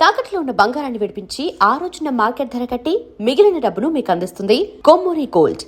తాకట్లో ఉన్న బంగారాన్ని విడిపించి ఆ రోజున మార్కెట్ ధర కట్టి మిగిలిన డబ్బును మీకు అందిస్తుంది కొమ్మూరి గోల్డ్.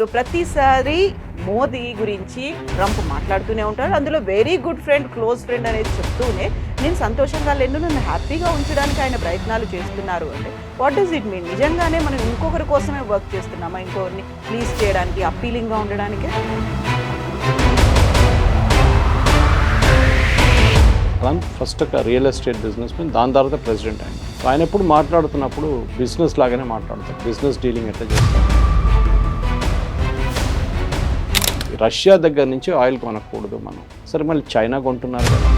సో ప్రతిసారి మోదీ గురించి ట్రంప్ మాట్లాడుతూనే ఉంటారు. అందులో very good friend, close friend అనేది చెప్తూనే నేను సంతోషంగా లేను, నన్ను హ్యాపీగా ఉంచడానికి ఆయన ప్రయత్నాలు చేస్తున్నారు అంటే వాట్ డస్ ఇట్ మీన్? నిజంగానే మనం ఇంకొకరి కోసమే వర్క్ చేస్తున్నామా? ఇంకొకరిని ప్లీజ్ చేయడానికి, అప్పీలింగ్గా ఉండడానికి? ట్రంప్ ఫస్ట్ ఒక రియల్ ఎస్టేట్ బిజినెస్ మ్యాన్, దాని తర్వాత ప్రెసిడెంట్. ఆయన ఎప్పుడు మాట్లాడుతున్నప్పుడు బిజినెస్ లాగానే మాట్లాడతారు. బిజినెస్ డీలింగ్ ఎట్లా చేస్తారు. రష్యా దగ్గర నుంచి ఆయిల్ కొనకూడదు మనం. సరే, మళ్ళీ చైనా కొంటున్నారు కదా,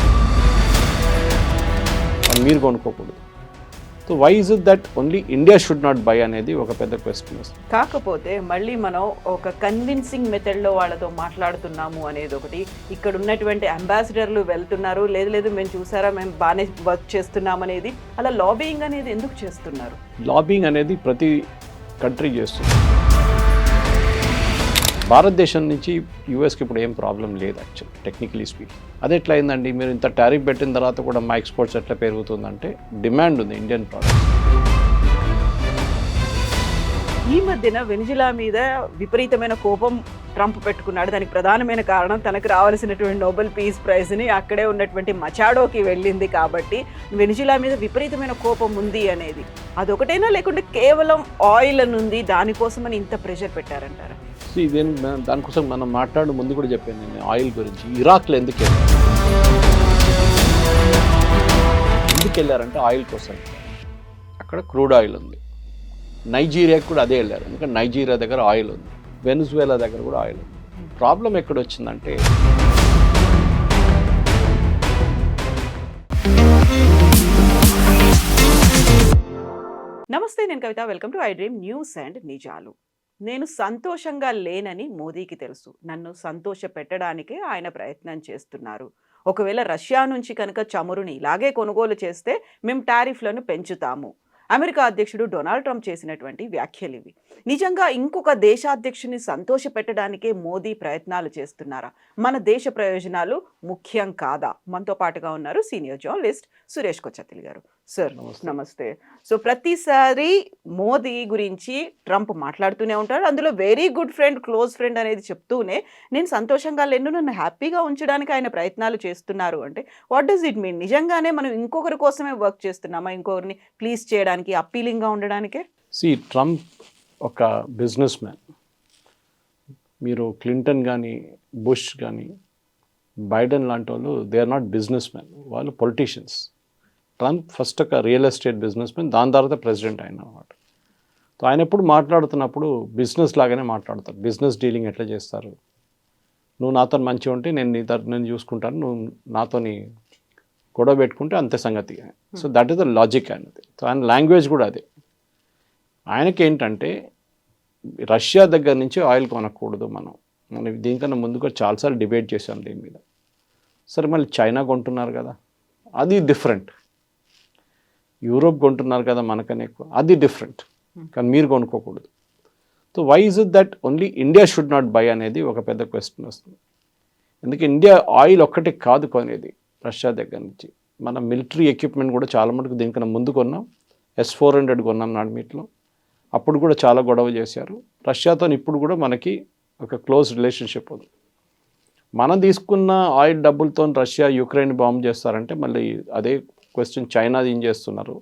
మీరు కొనుక్కోకూడదు. So why is it that only India should not buy అనేది ఒక పెద్ద క్వశ్చన్ వస్తుంది. కాకపోతే మళ్ళీ మనం ఒక కన్విన్సింగ్ మెథడ్లో వాళ్ళతో మాట్లాడుతున్నాము అనేది ఒకటి. ఇక్కడ ఉన్నటువంటి అంబాసిడర్లు వెళ్తున్నారు, లేదు మేము చూసారా, మేము బాగానే వర్క్ చేస్తున్నాం అనేది. అలా లాబియింగ్ అనేది ఎందుకు చేస్తున్నారు? లాబియింగ్ అనేది ప్రతి కంట్రీ చేస్తుంది. భారతదేశం నుంచి యూఎస్కి ఇప్పుడు ఏం ప్రాబ్లం లేదు యాక్చువల్లీ, టెక్నికలీ స్పీక్. అది ఎట్లా అయిందండి? మీరు ఇంత టారిఫ్ పెట్టిన తర్వాత కూడా మా ఎక్స్పోర్ట్స్ ఎట్లా పెరుగుతుందంటే డిమాండ్ ఉంది ఇండియన్ ప్రోడక్ట్స్. ఈ మధ్యన వెనిజులా మీద విపరీతమైన కోపం ట్రంప్ పెట్టుకున్నాడు. దానికి ప్రధానమైన కారణం తనకు రావాల్సినటువంటి నోబెల్ పీస్ ప్రైజ్ని అక్కడే ఉన్నటువంటి మచాడోకి వెళ్ళింది కాబట్టి వెనిజులా మీద విపరీతమైన కోపం ఉంది అనేది. అదొకటైనా, లేకుంటే కేవలం ఆయిల్ అని ఉంది దానికోసమని ఇంత ప్రెషర్ పెట్టారంటారా? ఇదేం దానికోసం మనం మాట్లాడే ముందు కూడా చెప్పాను నేను ఆయిల్ గురించి. ఇరాక్లో ఎందుకు వెళ్ళారంటే ఆయిల్ కోసం. అక్కడ క్రూడ్ ఆయిల్ ఉంది. నైజీరియాకి కూడా అదే వెళ్ళారు, ఎందుకంటే నైజీరియా దగ్గర ఆయిల్ ఉంది. వెనిజువేలా దగ్గర కూడా ఆయిల్ ఉంది. ప్రాబ్లం ఎక్కడ వచ్చిందంటే నమస్తే, నేను Kavitha. Welcome to I dream news and నిజాలు. నేను సంతోషంగా లేనని మోదీకి తెలుసు. నన్ను సంతోష పెట్టడానికే ఆయన ప్రయత్నం చేస్తున్నారు. ఒకవేళ రష్యా నుంచి కనుక చమురుని ఇలాగే కొనుగోలు చేస్తే మేము టారిఫ్లను పెంచుతాము. అమెరికా అధ్యక్షుడు డొనాల్డ్ ట్రంప్ చేసినటువంటి వ్యాఖ్యలు ఇవి. నిజంగా ఇంకొక దేశాధ్యక్షుని సంతోష పెట్టడానికే మోదీ ప్రయత్నాలు చేస్తున్నారా? మన దేశ ప్రయోజనాలు ముఖ్యం కాదా? మనతో పాటుగా ఉన్నారు సీనియర్ జర్నలిస్ట్ సురేష్ కొచ్చతిల్ గారు. సార్ నమస్తే. సో ప్రతిసారి మోదీ గురించి ట్రంప్ మాట్లాడుతూనే ఉంటారు. అందులో very good friend, close friend అనేది చెప్తూనే నేను సంతోషంగా లేను, నన్ను హ్యాపీగా ఉంచడానికి ఆయన ప్రయత్నాలు చేస్తున్నారు అంటే వాట్ డస్ ఇట్ మీన్? నిజంగానే మనం ఇంకొకరి కోసమే వర్క్ చేస్తున్నామా? ఇంకొకరిని ప్లీజ్ చేయడానికి, అప్పీలింగ్గా ఉండడానికే? ట్రంప్ ఒక బిజినెస్ మ్యాన్. మీరు క్లింటన్ కానీ, బుష్ కానీ, బైడెన్ లాంటి వాళ్ళు they are not businessman, వాళ్ళు పొలిటీషియన్స్. ట్రంప్ ఫస్ట్ ఒక రియల్ ఎస్టేట్ బిజినెస్ మ్యాన్, దాని తర్వాత ప్రెసిడెంట్ అయిన అన్నమాట. సో ఆయన ఎప్పుడు మాట్లాడుతున్నప్పుడు బిజినెస్ లాగానే మాట్లాడతారు. బిజినెస్ డీలింగ్ ఎట్లా చేస్తారు? నువ్వు నాతో మంచిగా ఉంటే నేను చూసుకుంటాను, నువ్వు నాతోని గొడవ పెట్టుకుంటే అంతే సంగతి. So that is the logic అనేది. సో ఆయన లాంగ్వేజ్ కూడా అదే. ఆయనకి ఏంటంటే రష్యా దగ్గర నుంచి ఆయిల్ కొనకూడదు మనం. దీనికన్నా ముందు కూడా చాలాసార్లు డిబేట్ చేశాం దీని మీద. సరే, మళ్ళీ చైనా కొంటున్నారు కదా, అది డిఫరెంట్. యూరోప్ కొంటున్నారు కదా మనకనే ఎక్కువ, అది డిఫరెంట్. కానీ మీరు కొనుక్కోకూడదు. So why is it that only India should not buy అనేది ఒక పెద్ద క్వశ్చన్ వస్తుంది. ఎందుకంటే ఇండియా ఆయిల్ ఒక్కటే కాదు కొనేది రష్యా దగ్గర నుంచి. మన మిలిటరీ ఎక్విప్మెంట్ కూడా చాలా మటుకు దీనికన్నా ముందు కొన్నాం. S-400 కొన్నాం నాడుమీట్లో. అప్పుడు కూడా చాలా గొడవ చేశారు రష్యాతో. ఇప్పుడు కూడా మనకి ఒక క్లోజ్ రిలేషన్షిప్ ఉంది. మనం తీసుకున్న ఆయిల్ డబ్బులతో రష్యా యుక్రెయిన్ బాంబ్ చేస్తారంటే మళ్ళీ అదే క్వశ్చన్ చైనా ఏం చేస్తున్నారు,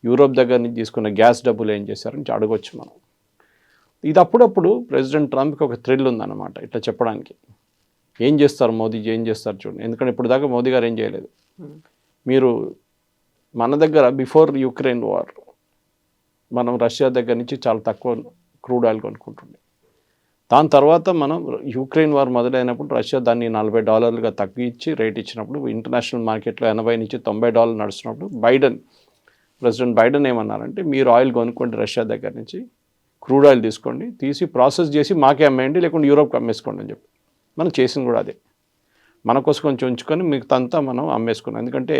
యూరోప్ దగ్గర నుంచి తీసుకున్న గ్యాస్ డబ్బులు ఏం చేశారని అడగొచ్చు మనం. ఇది అప్పుడప్పుడు ప్రెసిడెంట్ ట్రంప్కి ఒక థ్రిల్ ఉందన్నమాట ఇట్లా చెప్పడానికి. ఏం చేస్తారు మోదీ, ఏం చేస్తారు చూడండి. ఎందుకంటే ఇప్పుడు దాకా మోదీ గారు ఏం చేయలేదు. మీరు మన దగ్గర బిఫోర్ యుక్రెయిన్ వార్ మనం రష్యా దగ్గర నుంచి చాలా తక్కువ క్రూడ్ ఆయిల్ కొనుక్కుంటుండే. దాని తర్వాత మనం యుక్రెయిన్ వార్ మొదలైనప్పుడు రష్యా దాన్ని $40 తగ్గించి రేట్ ఇచ్చినప్పుడు ఇంటర్నేషనల్ మార్కెట్లో $80 నుంచి $90 నడుస్తున్నప్పుడు ప్రెసిడెంట్ బైడెన్ ఏమన్నారంటే, మీరు ఆయిల్ కొనుక్కోండి రష్యా దగ్గర నుంచి, క్రూడ్ ఆయిల్ తీసుకోండి, తీసి ప్రాసెస్ చేసి మాకే అమ్మేయండి, లేకుంటే యూరోప్కి అమ్మేసుకోండి అని చెప్పి. మనం చేసింది కూడా అదే. మన కోసం కొంచెం ఉంచుకొని మిగతా మనం అమ్మేసుకున్నాం. ఎందుకంటే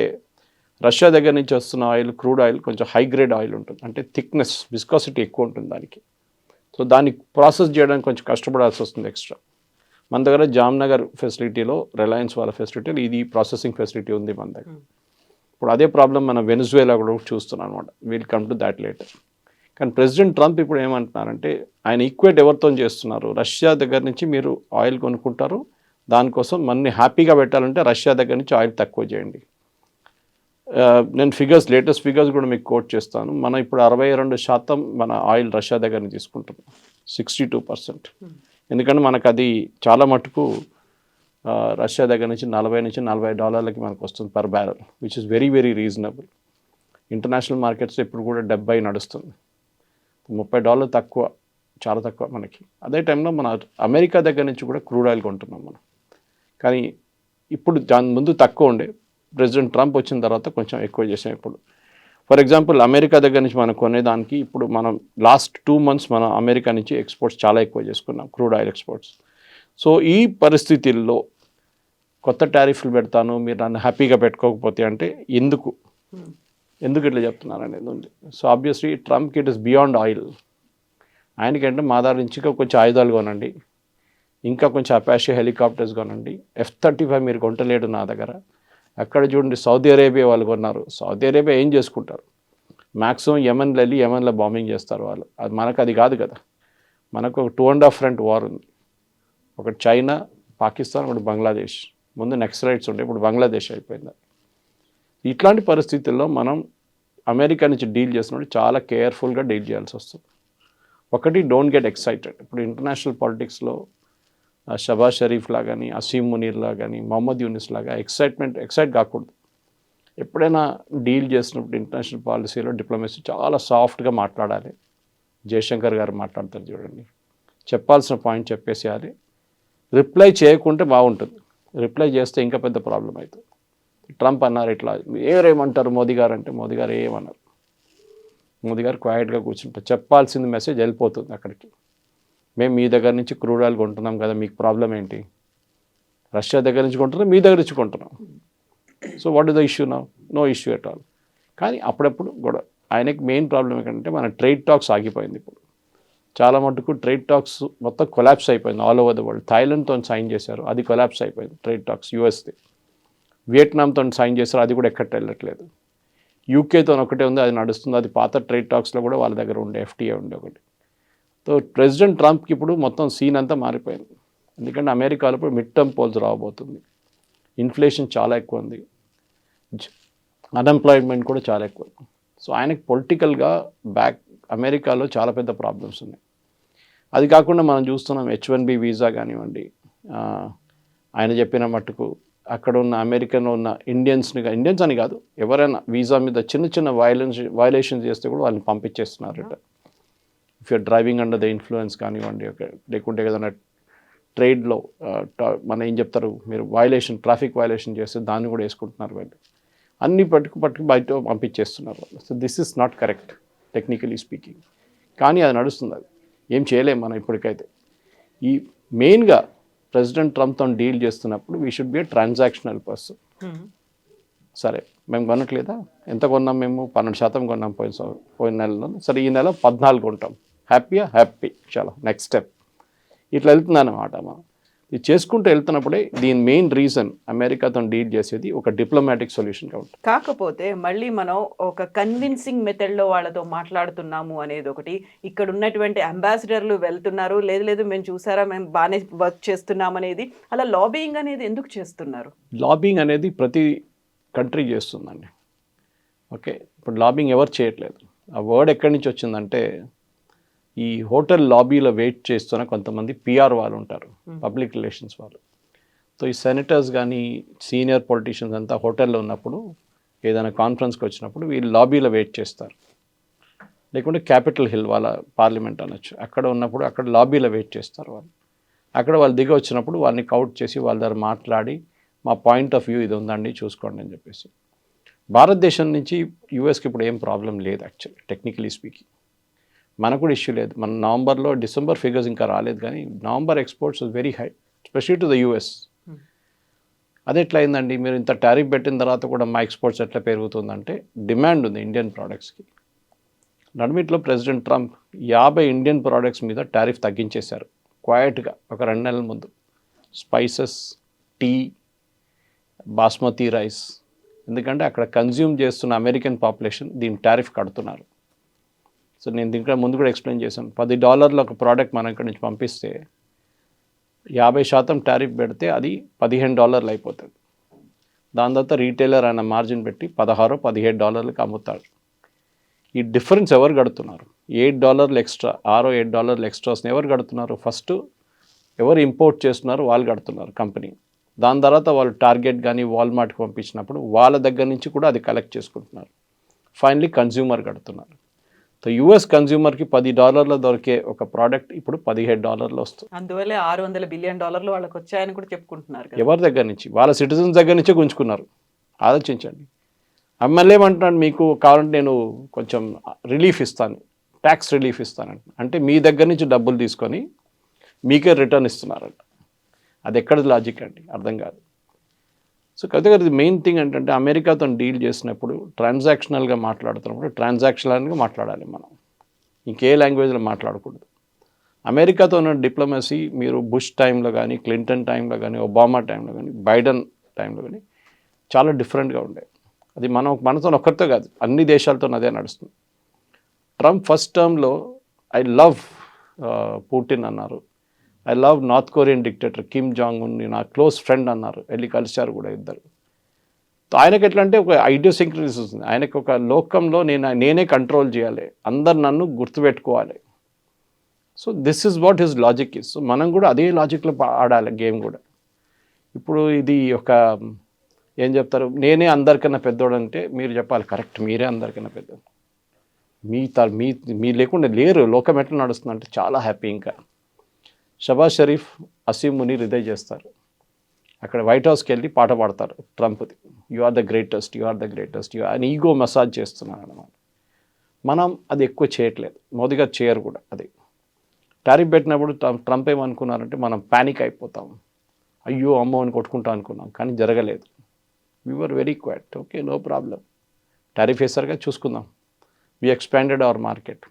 రష్యా దగ్గర నుంచి వస్తున్న ఆయిల్, క్రూడ్ ఆయిల్ కొంచెం హై గ్రేడ్ ఆయిల్ ఉంటుంది, అంటే థిక్నెస్, విస్కాసిటీ ఎక్కువ ఉంటుంది దానికి. సో దాన్ని ప్రాసెస్ చేయడానికి కొంచెం కష్టపడాల్సి వస్తుంది ఎక్స్ట్రా. మన దగ్గర జామ్నగర్ ఫెసిలిటీలో, రిలయన్స్ వాళ్ళ ఫెసిలిటీలో ఇది ప్రాసెసింగ్ ఫెసిలిటీ ఉంది మన దగ్గర. ఇప్పుడు అదే ప్రాబ్లం మన వెనిజువేలా కూడా చూస్తున్నాం అనమాట. Will come to that later. కానీ ప్రెసిడెంట్ ట్రంప్ ఇప్పుడు ఏమంటున్నారంటే, ఆయన ఈక్వేట్ ఎవరితో చేస్తున్నారు, రష్యా దగ్గర నుంచి మీరు ఆయిల్ కొనుక్కుంటారు, దానికోసం మనని హ్యాపీగా పెట్టాలంటే రష్యా దగ్గర నుంచి ఆయిల్ తక్కువ చేయండి. నేను లేటెస్ట్ ఫిగర్స్ కూడా మీకు కోట్ చేస్తాను. మనం ఇప్పుడు 62% మన ఆయిల్ రష్యా దగ్గర నుంచి తీసుకుంటున్నాం, 62%. ఎందుకంటే మనకు అది చాలా మటుకు రష్యా దగ్గర నుంచి $40 మనకు వస్తుంది per barrel, which is very very reasonable. International markets ఇప్పుడు కూడా 70 నడుస్తుంది, $30 తక్కువ, చాలా తక్కువ మనకి. అదే టైంలో మన అమెరికా దగ్గర నుంచి కూడా క్రూడ్ ఆయిల్ కొంటున్నాం మనం. కానీ ఇప్పుడు దాని ముందు తక్కువ ఉండే, ప్రెసిడెంట్ ట్రంప్ వచ్చిన తర్వాత కొంచెం ఎక్కువ చేసాం ఇప్పుడు. ఫర్ ఎగ్జాంపుల్ అమెరికా దగ్గర నుంచి మనం కొనేదానికి ఇప్పుడు మనం లాస్ట్ 2 months మనం అమెరికా నుంచి ఎక్స్పోర్ట్స్ చాలా ఎక్కువ చేసుకున్నాం, క్రూడ్ ఆయిల్ ఎక్స్పోర్ట్స్. సో ఈ పరిస్థితుల్లో కొత్త టారిఫ్లు పెడతాను, మీరు నన్ను హ్యాపీగా పెట్టుకోకపోతే అంటే ఎందుకు ఇట్లా చెప్తున్నారు అనేది ఉంది. సో ఆబ్వియస్లీ ట్రంప్కి ఇట్ ఇస్ బియాండ్ ఆయిల్. ఆయనకంటే మా దగ్గర నుంచి కొంచెం ఆయుధాలు కొనండి, ఇంకా కొంచెం అపాషే హెలికాప్టర్స్ కొనండి, F-35 మీరు కొంటలేడు నా దగ్గర. అక్కడ చూడండి సౌదీ అరేబియా వాళ్ళు కొన్నారు. సౌదీ అరేబియా ఏం చేసుకుంటారు, మ్యాక్సిమం యెమెన్లో వెళ్ళి యెమెన్లో బాంబింగ్ చేస్తారు వాళ్ళు. అది మనకు అది కాదు కదా. మనకు ఒక 2.5 front వార్ ఉంది, ఒకటి చైనా, పాకిస్తాన్, ఒకటి బంగ్లాదేశ్. ముందు నక్సలైట్స్ ఉండే, ఇప్పుడు బంగ్లాదేశ్ అయిపోయింది. ఇట్లాంటి పరిస్థితుల్లో మనం అమెరికా నుంచి డీల్ చేసినప్పుడు చాలా కేర్ఫుల్గా డీల్ చేయాల్సి వస్తుంది. ఒకటి, డోంట్ గెట్ ఎక్సైటెడ్. ఇప్పుడు ఇంటర్నేషనల్ పాలిటిక్స్లో షబాజ్ షరీఫ్లా కానీ, అసీమ్ మునీర్లా కానీ, మొహమ్మద్ యూనిస్ లాగా ఎక్సైట్ కాకూడదు. ఎప్పుడైనా డీల్ చేసినప్పుడు ఇంటర్నేషనల్ పాలసీలో డిప్లొమసీ చాలా సాఫ్ట్గా మాట్లాడాలి. జయశంకర్ గారు మాట్లాడతారు చూడండి, చెప్పాల్సిన పాయింట్ చెప్పేసేయాలి. రిప్లై చేయకుంటే బాగుంటుంది, రిప్లై చేస్తే ఇంకా పెద్ద ప్రాబ్లం అవుతుంది. ట్రంప్ అన్నారు ఇట్లా, ఏమంటారు మోదీ గారు అంటే, మోదీ గారు ఏమన్నారు, మోదీ గారు క్వైట్గా కూర్చుంటారు. చెప్పాల్సింది మెసేజ్ వెళ్ళిపోతుంది అక్కడికి. మేము మీ దగ్గర నుంచి క్రూడ్ ఆయిల్ కొంటున్నాం కదా, మీకు ప్రాబ్లం ఏంటి, రష్యా దగ్గర నుంచి కొంటున్నాం, మీ దగ్గర నుంచి కొంటున్నాం. So what is the issue no issue at all. కానీ అప్పుడప్పుడు కూడా ఆయనకి మెయిన్ ప్రాబ్లం ఏంటంటే మన ట్రేడ్ టాక్స్ ఆగిపోయింది. ఇప్పుడు చాలా మటుకు ట్రేడ్ టాక్స్ మొత్తం కొలాప్స్ అయిపోయింది ఆల్ ఓవర్ ద వరల్డ్. థాయిలాండ్తో సైన్ చేశారు, అది కొలాప్స్ అయిపోయింది ట్రేడ్ టాక్స్. యూఎస్ది, వియట్నాంతో సైన్ చేశారు, అది కూడా ఎక్కడికి వెళ్ళట్లేదు. యూకేతో ఒకటే ఉంది, అది నడుస్తుంది. అది పాత ట్రేడ్ టాక్స్లో కూడా వాళ్ళ దగ్గర ఉండే FTA ఉండే ఒకటి. సో ప్రెసిడెంట్ ట్రంప్కి ఇప్పుడు మొత్తం సీన్ అంతా మారిపోయింది. ఎందుకంటే అమెరికాలో ఇప్పుడు మిడ్ టర్మ్ పోల్స్ రాబోతుంది, ఇన్ఫ్లేషన్ చాలా ఎక్కువ ఉంది, అన్ఎంప్లాయ్మెంట్ కూడా చాలా ఎక్కువ. సో ఆయనకి పొలిటికల్గా అమెరికాలో చాలా పెద్ద ప్రాబ్లమ్స్ ఉన్నాయి. అది కాకుండా మనం చూస్తున్నాం H-1B వీసా కానివ్వండి, ఆయన చెప్పిన మట్టుకు అక్కడ ఉన్న అమెరికన్లో ఉన్న ఇండియన్స్ అని కాదు, ఎవరైనా వీసా మీద చిన్న చిన్న వయలేషన్స్ చేస్తే కూడా వాళ్ళని పంపించేస్తున్నారు. If your driving under the influence కానివ్వండి, లేకుంటే ఏదైనా ట్రేడ్లో మన ఏం చెప్తారు, మీరు ట్రాఫిక్ వయలేషన్ చేస్తే దాన్ని కూడా వేసుకుంటున్నారు వాళ్ళు. అన్ని పట్టుకు బయట పంపించేస్తున్నారు వాళ్ళు. So this is not correct technically speaking. కానీ అది నడుస్తుంది, అది ఏం చేయలేము మనం ఇప్పటికైతే. ఈ మెయిన్గా ప్రెసిడెంట్ ట్రంప్తో డీల్ చేస్తున్నప్పుడు we should be A transactional person. సరే మేము కొనట్లేదా, ఎంత కొన్నాం, మేము 12% కొన్నాం పోయిన నెలలో, సరే ఈ నెల 14 కొంటాం, హ్యాపీ చాలా నెక్స్ట్ స్టెప్. ఇట్లా వెళ్తుందన్నమాట. మనం ఇది చేసుకుంటూ వెళ్తున్నప్పుడే దీని మెయిన్ రీజన్ అమెరికాతో డీల్ చేసేది ఒక డిప్లొమాటిక్ సొల్యూషన్గా ఉంటుంది. కాకపోతే మళ్ళీ మనం ఒక కన్విన్సింగ్ మెథడ్లో వాళ్ళతో మాట్లాడుతున్నాము అనేది ఒకటి. ఇక్కడ ఉన్నటువంటి అంబాసిడర్లు వెళ్తున్నారు, లేదు మేము చూసారా, మేము బాగానే వర్క్ చేస్తున్నాం అనేది. అలా లాబియింగ్ అనేది ఎందుకు చేస్తున్నారు? లాబింగ్ అనేది ప్రతి కంట్రీ చేస్తుందండి. ఓకే, ఇప్పుడు లాబింగ్ ఎవరు చేయట్లేదు. ఆ వర్డ్ ఎక్కడి నుంచి వచ్చిందంటే, ఈ హోటల్ లాబీలో వెయిట్ చేస్తున్న కొంతమంది PR వాళ్ళు ఉంటారు, పబ్లిక్ రిలేషన్స్ వాళ్ళు. సో ఈ సెనేటర్స్ కానీ సీనియర్ పొలిటీషియన్స్ అంతా హోటల్లో ఉన్నప్పుడు, ఏదైనా కాన్ఫరెన్స్కి వచ్చినప్పుడు వీళ్ళు లాబీలో వెయిట్ చేస్తారు. లేకుంటే క్యాపిటల్ హిల్ వాళ్ళ పార్లమెంట్ అనొచ్చు, అక్కడ ఉన్నప్పుడు అక్కడ లాబీలో వెయిట్ చేస్తారు వాళ్ళు. అక్కడ వాళ్ళు దిగి వచ్చినప్పుడు వాళ్ళని కౌట్ చేసి వాళ్ళ దగ్గర మాట్లాడి, మా పాయింట్ ఆఫ్ వ్యూ ఇది ఉందండి చూసుకోండి అని చెప్పేసి. భారతదేశం నుంచి యూఎస్కి ఇప్పుడు ఏం ప్రాబ్లం లేదు యాక్చువల్లీ, టెక్నికలీ స్పీకింగ్. మనకు కూడా ఇష్యూ లేదు. మన డిసెంబర్ ఫిగర్స్ ఇంకా రాలేదు, కానీ November exports very high, especially to the US. అది ఎట్లా అయిందండి, మీరు ఇంత టారిఫ్ పెట్టిన తర్వాత కూడా మా ఎక్స్పోర్ట్స్ ఎట్లా పెరుగుతుందంటే డిమాండ్ ఉంది ఇండియన్ ప్రోడక్ట్స్కి. నడుమిట్లో ప్రెసిడెంట్ ట్రంప్ 50 ఇండియన్ ప్రోడక్ట్స్ మీద టారిఫ్ తగ్గించేశారు క్వైట్గా ఒక 2 నెలల ముందు. Spices, tea, basmati rice. ఎందుకంటే అక్కడ కన్జ్యూమ్ చేస్తున్న అమెరికన్ పాపులేషన్ దీని టారిఫ్ కడుతున్నారు. సో నేను దీంట్లో ముందు కూడా ఎక్స్ప్లెయిన్ చేశాను. $10 ఒక ప్రోడక్ట్ మనం ఇక్కడి నుంచి పంపిస్తే 50% టారిఫ్ పెడితే అది $15 అయిపోతుంది. దాని తర్వాత రీటైలర్ ఆయన మార్జిన్ పెట్టి $16-17 అమ్ముతాడు. ఈ డిఫరెన్స్ ఎవరు కడుతున్నారు? $8 ఎక్స్ట్రా, $8 ఎక్స్ట్రాస్ని ఎవరు కడుతున్నారు? ఫస్ట్ ఎవరు ఇంపోర్ట్ చేస్తున్నారు వాళ్ళు కడుతున్నారు, కంపెనీ. దాని తర్వాత వాళ్ళు టార్గెట్ కానీ వాల్మార్ట్కి పంపించినప్పుడు వాళ్ళ దగ్గర నుంచి కూడా అది కలెక్ట్ చేసుకుంటున్నారు. ఫైనలీ కన్జ్యూమర్ కడుతున్నారు. సో యూఎస్ కన్జ్యూమర్కి $10 దొరికే ఒక ప్రోడక్ట్ ఇప్పుడు $17 వస్తుంది. అందువల్ల $600 బిలియన్ వాళ్ళకి వచ్చాయని కూడా చెప్పుకుంటున్నారు కదా. ఎవరి దగ్గర నుంచి? వాళ్ళ సిటిజన్స్ దగ్గర నుంచే గుంజుకున్నారు. ఆలోచించండి. ఎమ్మెల్యే ఏమంటున్నాడు, మీకు కావాలంటే నేను కొంచెం రిలీఫ్ ఇస్తాను, ట్యాక్స్ రిలీఫ్ ఇస్తానంట. అంటే మీ దగ్గర నుంచి డబ్బులు తీసుకొని మీకే రిటర్న్ ఇస్తున్నారంట. అది ఎక్కడ లాజిక్ అండి? అర్థం కాదు. సో కాబట్టి మెయిన్ థింగ్ ఏంటంటే అమెరికాతో డీల్ చేసినప్పుడు ట్రాన్సాక్షనల్గా మాట్లాడుతున్నప్పుడు ట్రాన్సాక్షనల్గా మాట్లాడాలి మనం, ఇంకే లాంగ్వేజ్లో మాట్లాడకూడదు. అమెరికాతో ఉన్న డిప్లొమసీ మీరు బుష్ టైంలో కానీ, క్లింటన్ టైంలో కానీ, ఒబామా టైంలో కానీ, బైడెన్ టైంలో కానీ చాలా డిఫరెంట్గా ఉండే. అది మనతో ఒక్కరితో కాదు, అన్ని దేశాలతో అదే నడుస్తుంది. ట్రంప్ ఫస్ట్ టర్మ్లో ఐ లవ్ పుటిన్ అన్నారు, I love north Korean dictator Kim Jong Un నా క్లోజ్ ఫ్రెండ్ అన్నారు, వెళ్ళి కలిశారు కూడా ఇద్దరు. ఆయనకి ఎట్లా అంటే ఒక ఐడియోసింక్రసీ వస్తుంది. ఆయనకు ఒక లోకంలో నేనే కంట్రోల్ చేయాలి, అందరు నన్ను గుర్తుపెట్టుకోవాలి. So this is what his logic is. So మనం కూడా అదే లాజిక్లో ఆడాలి గేమ్ కూడా. ఇప్పుడు ఇది ఒక ఏం చెప్తారు, నేనే అందరికన్నా పెద్దోడు అంటే మీరు చెప్పాలి కరెక్ట్, మీరే అందరికన్నా పెద్దోడు. మీ లేకుండా లేరు, లోకం ఎట్లా నడుస్తుంది అంటే చాలా హ్యాపీ. ఇంకా షబాజ్ షరీఫ్, అసీం మునీర్ ఇదే చేస్తారు. అక్కడ వైట్ హౌస్కి వెళ్ళి పాట పాడతారు ట్రంప్ది, you are the greatest, you are the greatest, you అని ఈగో మసాజ్ చేస్తున్నారు అన్నమాట. మనం అది ఎక్కువ చేయట్లేదు, మోదీ గారు చేయరు కూడా. అది టారిఫ్ పెట్టినప్పుడు ట్రంప్ ఏమనుకున్నారంటే మనం ప్యానిక్ అయిపోతాం, అయ్యో అమ్మో అని కొట్టుకుంటాం అనుకున్నాం, కానీ జరగలేదు. We were very quiet, okay no problem, tariff వేసారుగా చూసుకుందాం. We expanded our market.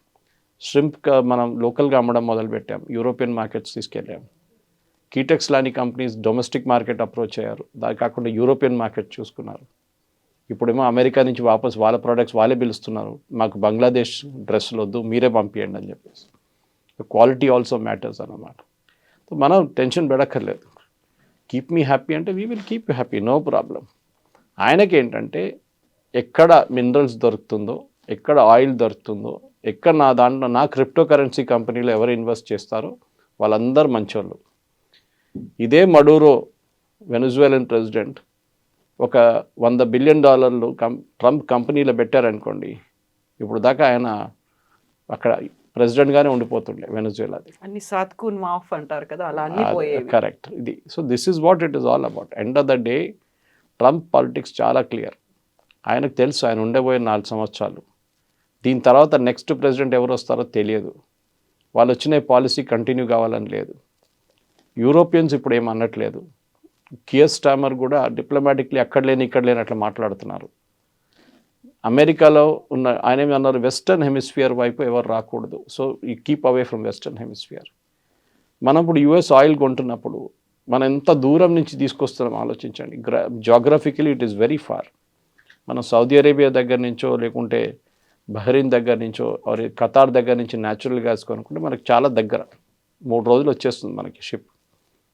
Shrimp మనం లోకల్గా అమ్మడం మొదలుపెట్టాం, యూరోపియన్ మార్కెట్స్ తీసుకెళ్ళాం. కీటెక్స్ లాంటి కంపెనీస్ డొమెస్టిక్ మార్కెట్ అప్రోచ్ అయ్యారు, దాని కాకుండా యూరోపియన్ మార్కెట్ చూసుకున్నారు. ఇప్పుడేమో అమెరికా నుంచి వాపస్ వాళ్ళ ప్రోడక్ట్స్ వాళ్ళే పిలుస్తున్నారు, మాకు బంగ్లాదేశ్ డ్రెస్సులు వద్దు, మీరే పంపించండి అని చెప్పేసి. క్వాలిటీ ఆల్సో మ్యాటర్స్ అన్నమాట. సో మనం టెన్షన్ పెడక్కర్లేదు. కీప్ మీ హ్యాపీ అంటే we will keep you happy, no problem. ఆయనకి ఏంటంటే ఎక్కడ మినరల్స్ దొరుకుతుందో, ఎక్కడ ఆయిల్ దొరుకుతుందో, ఎక్కడ నా క్రిప్టో కరెన్సీ కంపెనీలో ఎవరు ఇన్వెస్ట్ చేస్తారో వాళ్ళందరూ మంచోళ్ళు. ఇదే మడూరో వెనజువేలన్ ప్రెసిడెంట్ ఒక $100 బిలియన్ ట్రంప్ కంపెనీలో పెట్టారనుకోండి, ఇప్పుడు దాకా ఆయన అక్కడ ప్రెసిడెంట్గానే ఉండిపోతుండే వెనజువేలాది. అన్ని సాత్కూన్ మాఫ్ అంటారు కదా, అలా అన్ని పోయేవి. కరెక్ట్. ఇది so this is what it is all about. End of the day Trump politics చాలా క్లియర్. ఆయనకు తెలుసు ఆయన ఉండబోయే 4 సంవత్సరాలు, దీని తర్వాత నెక్స్ట్ ప్రెసిడెంట్ ఎవరు వస్తారో తెలియదు, వాళ్ళు వచ్చిన పాలసీ కంటిన్యూ కావాలని లేదు. యూరోపియన్స్ ఇప్పుడు ఏం అనట్లేదు. కియర్ స్టామర్ కూడా డిప్లొమాటిక్లీ అక్కడ లేని ఇక్కడ లేని అట్లా మాట్లాడుతున్నారు. అమెరికాలో ఉన్న ఆయన ఏమన్నారు, వెస్టర్న్ హెమిస్ఫియర్ వైపు ఎవరు రాకూడదు, సో ఈ keep away from western hemisphere. మనం ఇప్పుడు యుఎస్ ఆయిల్ కొంటున్నప్పుడు మనం ఎంత దూరం నుంచి తీసుకొస్తున్నాం ఆలోచించండి. Geographically it is very far. మనం సౌదీ అరేబియా దగ్గర నుంచో, లేకుంటే బహ్రెయిన్ దగ్గర నుంచో, ఖతార్ దగ్గర నుంచి న్యాచురల్ గ్యాస్ కొనుక్కుంటే మనకు చాలా దగ్గర, 3 రోజులు వచ్చేస్తుంది మనకి షిప్.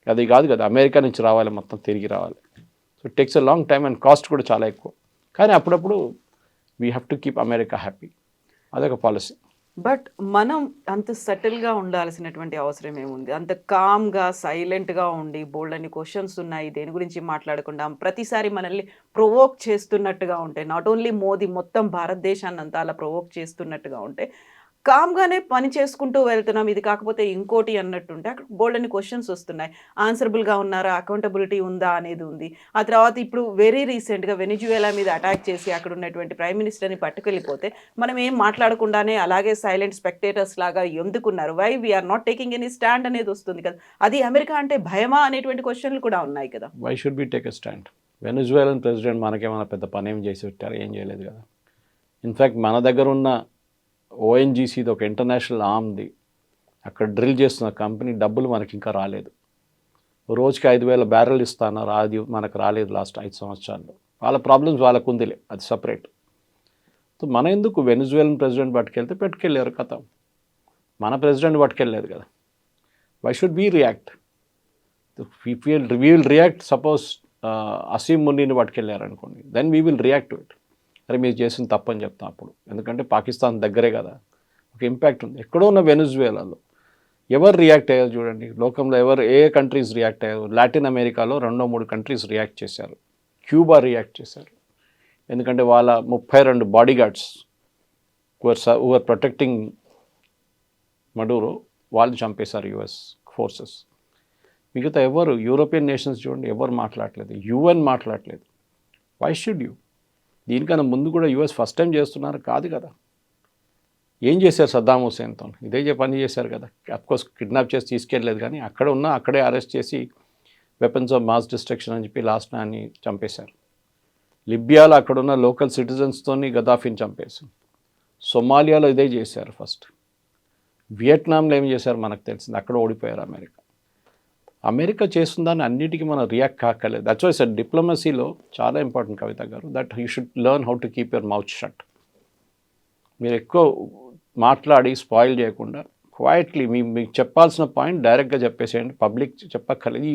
అది కాదు కదా, అమెరికా నుంచి రావాలి, మొత్తం తిరిగి రావాలి. So it takes a long time and cost కూడా చాలా ఎక్కువ. కానీ అప్పుడప్పుడు we have to keep America happy, అదొక పాలసీ. బట్ మనం అంత సటిల్గా ఉండాల్సినటువంటి అవసరం ఏముంది? అంత కామ్గా సైలెంట్గా ఉండి బోల్డ్ అని క్వశ్చన్స్ ఉన్నాయి, దేని గురించి మాట్లాడకుండా ప్రతిసారి మనల్ని ప్రొవోక్ చేస్తున్నట్టుగా ఉంటే, నాట్ ఓన్లీ మోదీ, మొత్తం భారతదేశాన్ని అంతా అలా ప్రొవోక్ చేస్తున్నట్టుగా ఉంటే కామ్‌గానే పని చేసుకుంటూ వెళ్తున్నాం. ఇది కాకపోతే ఇంకోటి అన్నట్టుంటే అక్కడ బోలెడన్ని క్వెషన్స్ వస్తున్నాయి. ఆన్సరబుల్‌గా ఉన్నారా? అకౌంటబిలిటీ ఉందా? అనేది ఉంది. ఆ తర్వాత ఇప్పుడు వెరీ రీసెంట్‌గా వెనిజువేలా మీద అటాక్ చేసి అక్కడ ఉన్నటువంటి ప్రైమ్ మినిస్టర్‌ని పట్టుకెళ్ళిపోతే మనం ఏం మాట్లాడకుండానే అలాగే సైలెంట్ స్పెక్టేటర్స్ లాగా ఎందుకున్నారు? Why we are not taking any stand అనేది వస్తుంది కదా! అది అమెరికా అంటే భయమా? అనేటువంటి క్వెషన్‌లు కూడా ఉన్నాయి కదా! Why should be take a stand? Venezuelan president మనకేమైనా పెద్ద పనేం చేసి పెట్టారు? ఏం చేయలేదు కదా. ఇన్ఫ్యాక్ట్ మన దగ్గర ఉన్న ఓఎన్జీసీది ఒక ఇంటర్నేషనల్ ఆర్మ్ది అక్కడ డ్రిల్ చేస్తున్న కంపెనీ డబ్బులు మనకి ఇంకా రాలేదు. రోజుకి 5,000 బ్యారెల్ ఇస్తున్నారు, అది మనకు రాలేదు లాస్ట్ 5 సంవత్సరాల్లో. వాళ్ళ ప్రాబ్లమ్స్ వాళ్ళకు ఉందిలే, అది సపరేట్. సో మన ఎందుకు వెనిజువేలన్ ప్రెసిడెంట్ పట్టుకెళ్తే పెట్టుకెళ్ళారు కథ. మన ప్రెసిడెంట్ పట్టుకెళ్ళలేదు కదా. Why should be react? We will react. Suppose Asim మున్నీని పట్టుకెళ్ళారు అనుకోండి, then we will react to it. అరే మీరు చేసిన తప్పని చెప్తాం అప్పుడు, ఎందుకంటే పాకిస్తాన్ దగ్గరే కదా, ఒక ఇంపాక్ట్ ఉంది. ఎక్కడో ఉన్న వెనిజువేలాలో ఎవరు రియాక్ట్ అయ్యారు చూడండి. లోకంలో ఏ కంట్రీస్ రియాక్ట్ అయ్యారు? లాటిన్ అమెరికాలో 2-3 కంట్రీస్ రియాక్ట్ చేశారు. క్యూబా రియాక్ట్ చేశారు, ఎందుకంటే వాళ్ళ 32 బాడీ గార్డ్స్ హువర్ ప్రొటెక్టింగ్ మడూరో వాళ్ళు చంపేశారు యుఎస్ ఫోర్సెస్. మిగతా ఎవరు యూరోపియన్ నేషన్స్ చూడండి, ఎవరు మాట్లాడలేదు, యుఎన్ మాట్లాడలేదు. Why should you? దీనికన్నా ముందు కూడా యుఎస్ ఫస్ట్ టైం చేస్తున్నారు కాదు కదా. ఏం చేశారు సద్దాం హుసేన్తో? ఇదే పని చేశారు కదా. అఫ్కోర్స్ కిడ్నాప్ చేసి తీసుకెళ్ళలేదు, కానీ అక్కడే అరెస్ట్ చేసి వెపన్స్ ఆఫ్ మాస్ డిస్ట్రక్షన్ అని చెప్పి లాస్ట్ నాన్ని చంపేశారు. లిబియాలో అక్కడున్న లోకల్ సిటిజన్స్తోని గదాఫీని చంపేశారు. సొమాలియాలో ఇదే చేశారు ఫస్ట్. వియట్నాంలో ఏం చేశారు మనకు తెలిసింది, అక్కడ ఓడిపోయారు అమెరికా చేస్తుందని అన్నిటికీ మనం రియాక్ట్ కాకలేదు. దట్స్ వై సార్ డిప్లొమసీలో చాలా ఇంపార్టెంట్ కవిత గారు, that you should learn how to keep your mouth shut. మీరు ఎక్కువ మాట్లాడి స్పాయిల్ చేయకుండా క్వైట్లీ మీకు చెప్పాల్సిన పాయింట్ డైరెక్ట్గా చెప్పేసేయండి. పబ్లిక్ చెప్పక్కర్లేదు.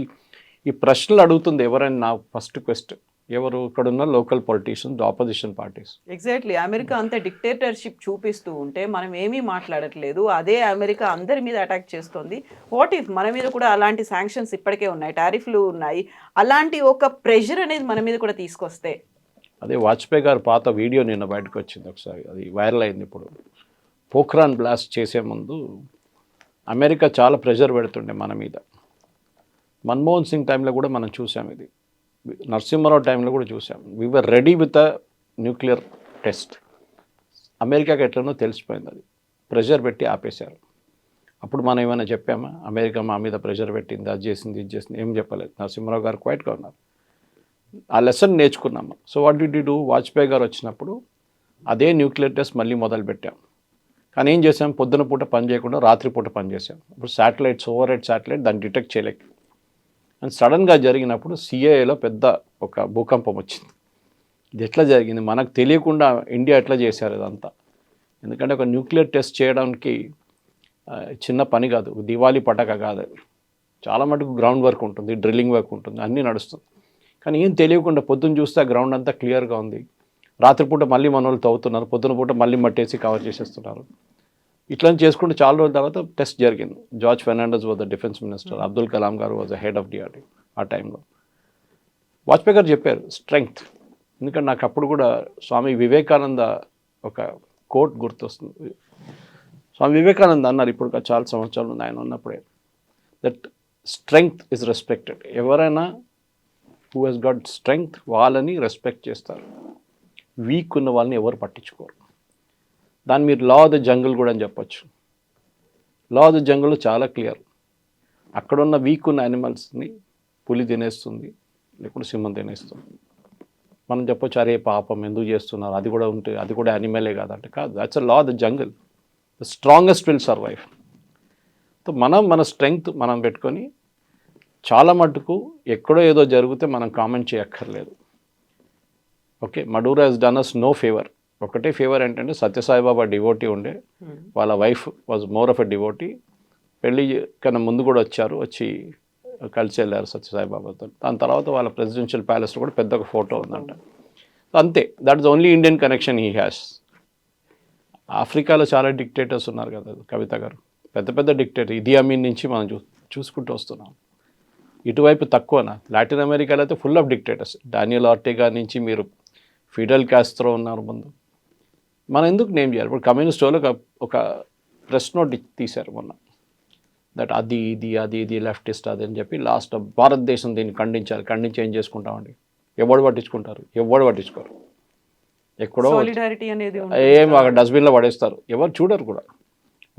ఈ ప్రశ్నలు అడుగుతుంది ఎవరైనా నా ఫస్ట్ క్వశ్చన్, ఎవరు ఇక్కడున్న local politicians, opposition parties. Exactly. America అంత డిక్టేటర్షిప్ చూపిస్తూ ఉంటే మనం ఏమీ మాట్లాడట్లేదు. అదే అమెరికా అందరి మీద అటాక్ చేస్తుంది. వాట్ ఇఫ్ మన మీద కూడా అలాంటి శాంక్షన్స్ ఇప్పటికే ఉన్నాయి, టారిఫ్లు ఉన్నాయి, అలాంటి ఒక ప్రెషర్ అనేది మన మీద కూడా తీసుకొస్తే? అదే వాజ్పేయి గారు పాత వీడియో నిన్న బయటకు వచ్చింది ఒకసారి, అది వైరల్ అయింది. ఇప్పుడు పోఖ్రాన్ బ్లాస్ట్ చేసే ముందు అమెరికా చాలా ప్రెషర్ పెడుతుండే మన మీద. మన్మోహన్ సింగ్ టైంలో కూడా మనం చూసాం, ఇది నరసింహారావు టైంలో కూడా చూసాం. We were ready with a nuclear test. అమెరికాకి ఎట్లనో తెలిసిపోయింది, అది ప్రెషర్ పెట్టి ఆపేశారు. అప్పుడు మనం ఏమైనా చెప్పామా? అమెరికా మా మీద ప్రెషర్ పెట్టింది, అది చేసింది, ఇది చేసింది, ఏం చెప్పలేదు. నరసింహారావు గారు క్వైట్గా ఉన్నారు. ఆ లెసన్ నేర్చుకున్నాము. So what did you do? Vajpayee గారు వచ్చినప్పుడు అదే న్యూక్లియర్ టెస్ట్ మళ్ళీ మొదలుపెట్టాం. కానీ ఏం చేసాం? పొద్దున పూట పని చేయకుండా రాత్రిపూట పని చేసాం. ఇప్పుడు శాటిలైట్స్, ఓవర్ హెడ్ శాటిలైట్, దాన్ని డిటెక్ట్ చేయలేక, అండ్ సడన్గా జరిగినప్పుడు సిఏఏలో పెద్ద ఒక భూకంపం వచ్చింది. ఇది ఎట్లా జరిగింది? మనకు తెలియకుండా ఇండియా ఎట్లా చేశారు ఇదంతా? ఎందుకంటే ఒక న్యూక్లియర్ టెస్ట్ చేయడానికి చిన్న పని కాదు, దివాళీ పటాక కాదు. చాలా మటుకు గ్రౌండ్ వర్క్ ఉంటుంది, డ్రిల్లింగ్ వర్క్ ఉంటుంది, అన్నీ నడుస్తుంది. కానీ ఏం తెలియకుండా పొద్దున్న చూస్తే ఆ గ్రౌండ్ అంతా క్లియర్గా ఉంది. రాత్రిపూట మళ్ళీ మన వాళ్ళు తవ్వుతున్నారు, పొద్దున పూట మళ్ళీ మట్టేసి కవర్ చేసేస్తున్నారు. ఇట్లా చేసుకుంటే చాలా రోజుల తర్వాత టెస్ట్ జరిగింది. George Fernandes was the defence minister, Abdul Kalam గారు was the head of DRDO ఆ టైంలో. వాజ్పేయి గారు చెప్పారు స్ట్రెంగ్త్. ఎందుకంటే నాకు అప్పుడు కూడా స్వామి వివేకానంద ఒక కోట్ గుర్తొస్తుంది. స్వామి వివేకానంద అన్నారు, ఇప్పుడు చాలా సంవత్సరాలు ఉంది ఆయన ఉన్నప్పుడే, దట్ స్ట్రెంగ్త్ ఇస్ రెస్పెక్టెడ్. ఎవరైనా హూ హెస్ గాట్ స్ట్రెంగ్త్ వాళ్ళని రెస్పెక్ట్ చేస్తారు, వీక్ ఉన్న వాళ్ళని ఎవరు పట్టించుకోరు. దాన్ని మీరు లా ఆఫ్ ద జంగిల్ కూడా అని చెప్పొచ్చు. లా ఆఫ్ ద జంగిల్ చాలా క్లియర్. అక్కడున్న వీక్ ఉన్న యానిమల్స్ని పులి తినేస్తుంది, లేకుంటే సింహం తినేస్తుంది. మనం చెప్పొచ్చు, అరే పాపం ఎందుకు చేస్తున్నారు, అది కూడా ఉంటే అది కూడా యానిమలే కాదంటే కాదు. That's a law of the jungle. The strongest will survive. So మన స్ట్రెంగ్త్ మనం పెట్టుకొని చాలా మటుకు ఎక్కడో ఏదో జరిగితే మనం కామెంట్ చేయక్కర్లేదు. ఓకే, మడూరా హెస్ డన్ అస్ నో ఫేవర్. ఒకటే ఫేవర్ ఏంటంటే సత్యసాయిబాబా డివోటీ ఉండే, వాళ్ళ wife was more of a devotee. పెళ్ళి కన్నా ముందు కూడా వచ్చి కలిసి వెళ్ళారు సత్యసాయిబాబాతో. దాని తర్వాత వాళ్ళ ప్రెసిడెన్షియల్ ప్యాలెస్లో కూడా పెద్ద ఒక ఫోటో ఉందంట. అంతే, that is only Indian connection he has. ఆఫ్రికాలో చాలా డిక్టేటర్స్ ఉన్నారు కదా కవిత గారు, పెద్ద పెద్ద డిక్టేటర్. ఇదీ అమీన్ నుంచి మనం చూసుకుంటూ వస్తున్నాం. ఇటువైపు తక్కువనా? లాటిన్ అమెరికాలో అయితే ఫుల్ ఆఫ్ డిక్టేటర్స్. డానియల్ ఆర్టెగా నుంచి మీరు ఫిడెల్ కాస్ట్రో ఉన్నారు ముందు. మనం ఎందుకు నేమ్ చేయాలి? ఇప్పుడు కమ్యూనిస్ట్ వాళ్ళు ఒక ప్రెస్ నోట్ తీశారు మొన్న, దట్ అది ఇది లెఫ్టిస్ట్ అది అని చెప్పి. లాస్ట్ భారతదేశం దీన్ని ఖండించి ఏం చేసుకుంటామండి? ఎవడు పట్టించుకోరు. ఎక్కడో సాలిడారిటీ అనేది ఏం అక్కడ డస్ట్బిన్లో పడేస్తారు, ఎవరు చూడరు కూడా.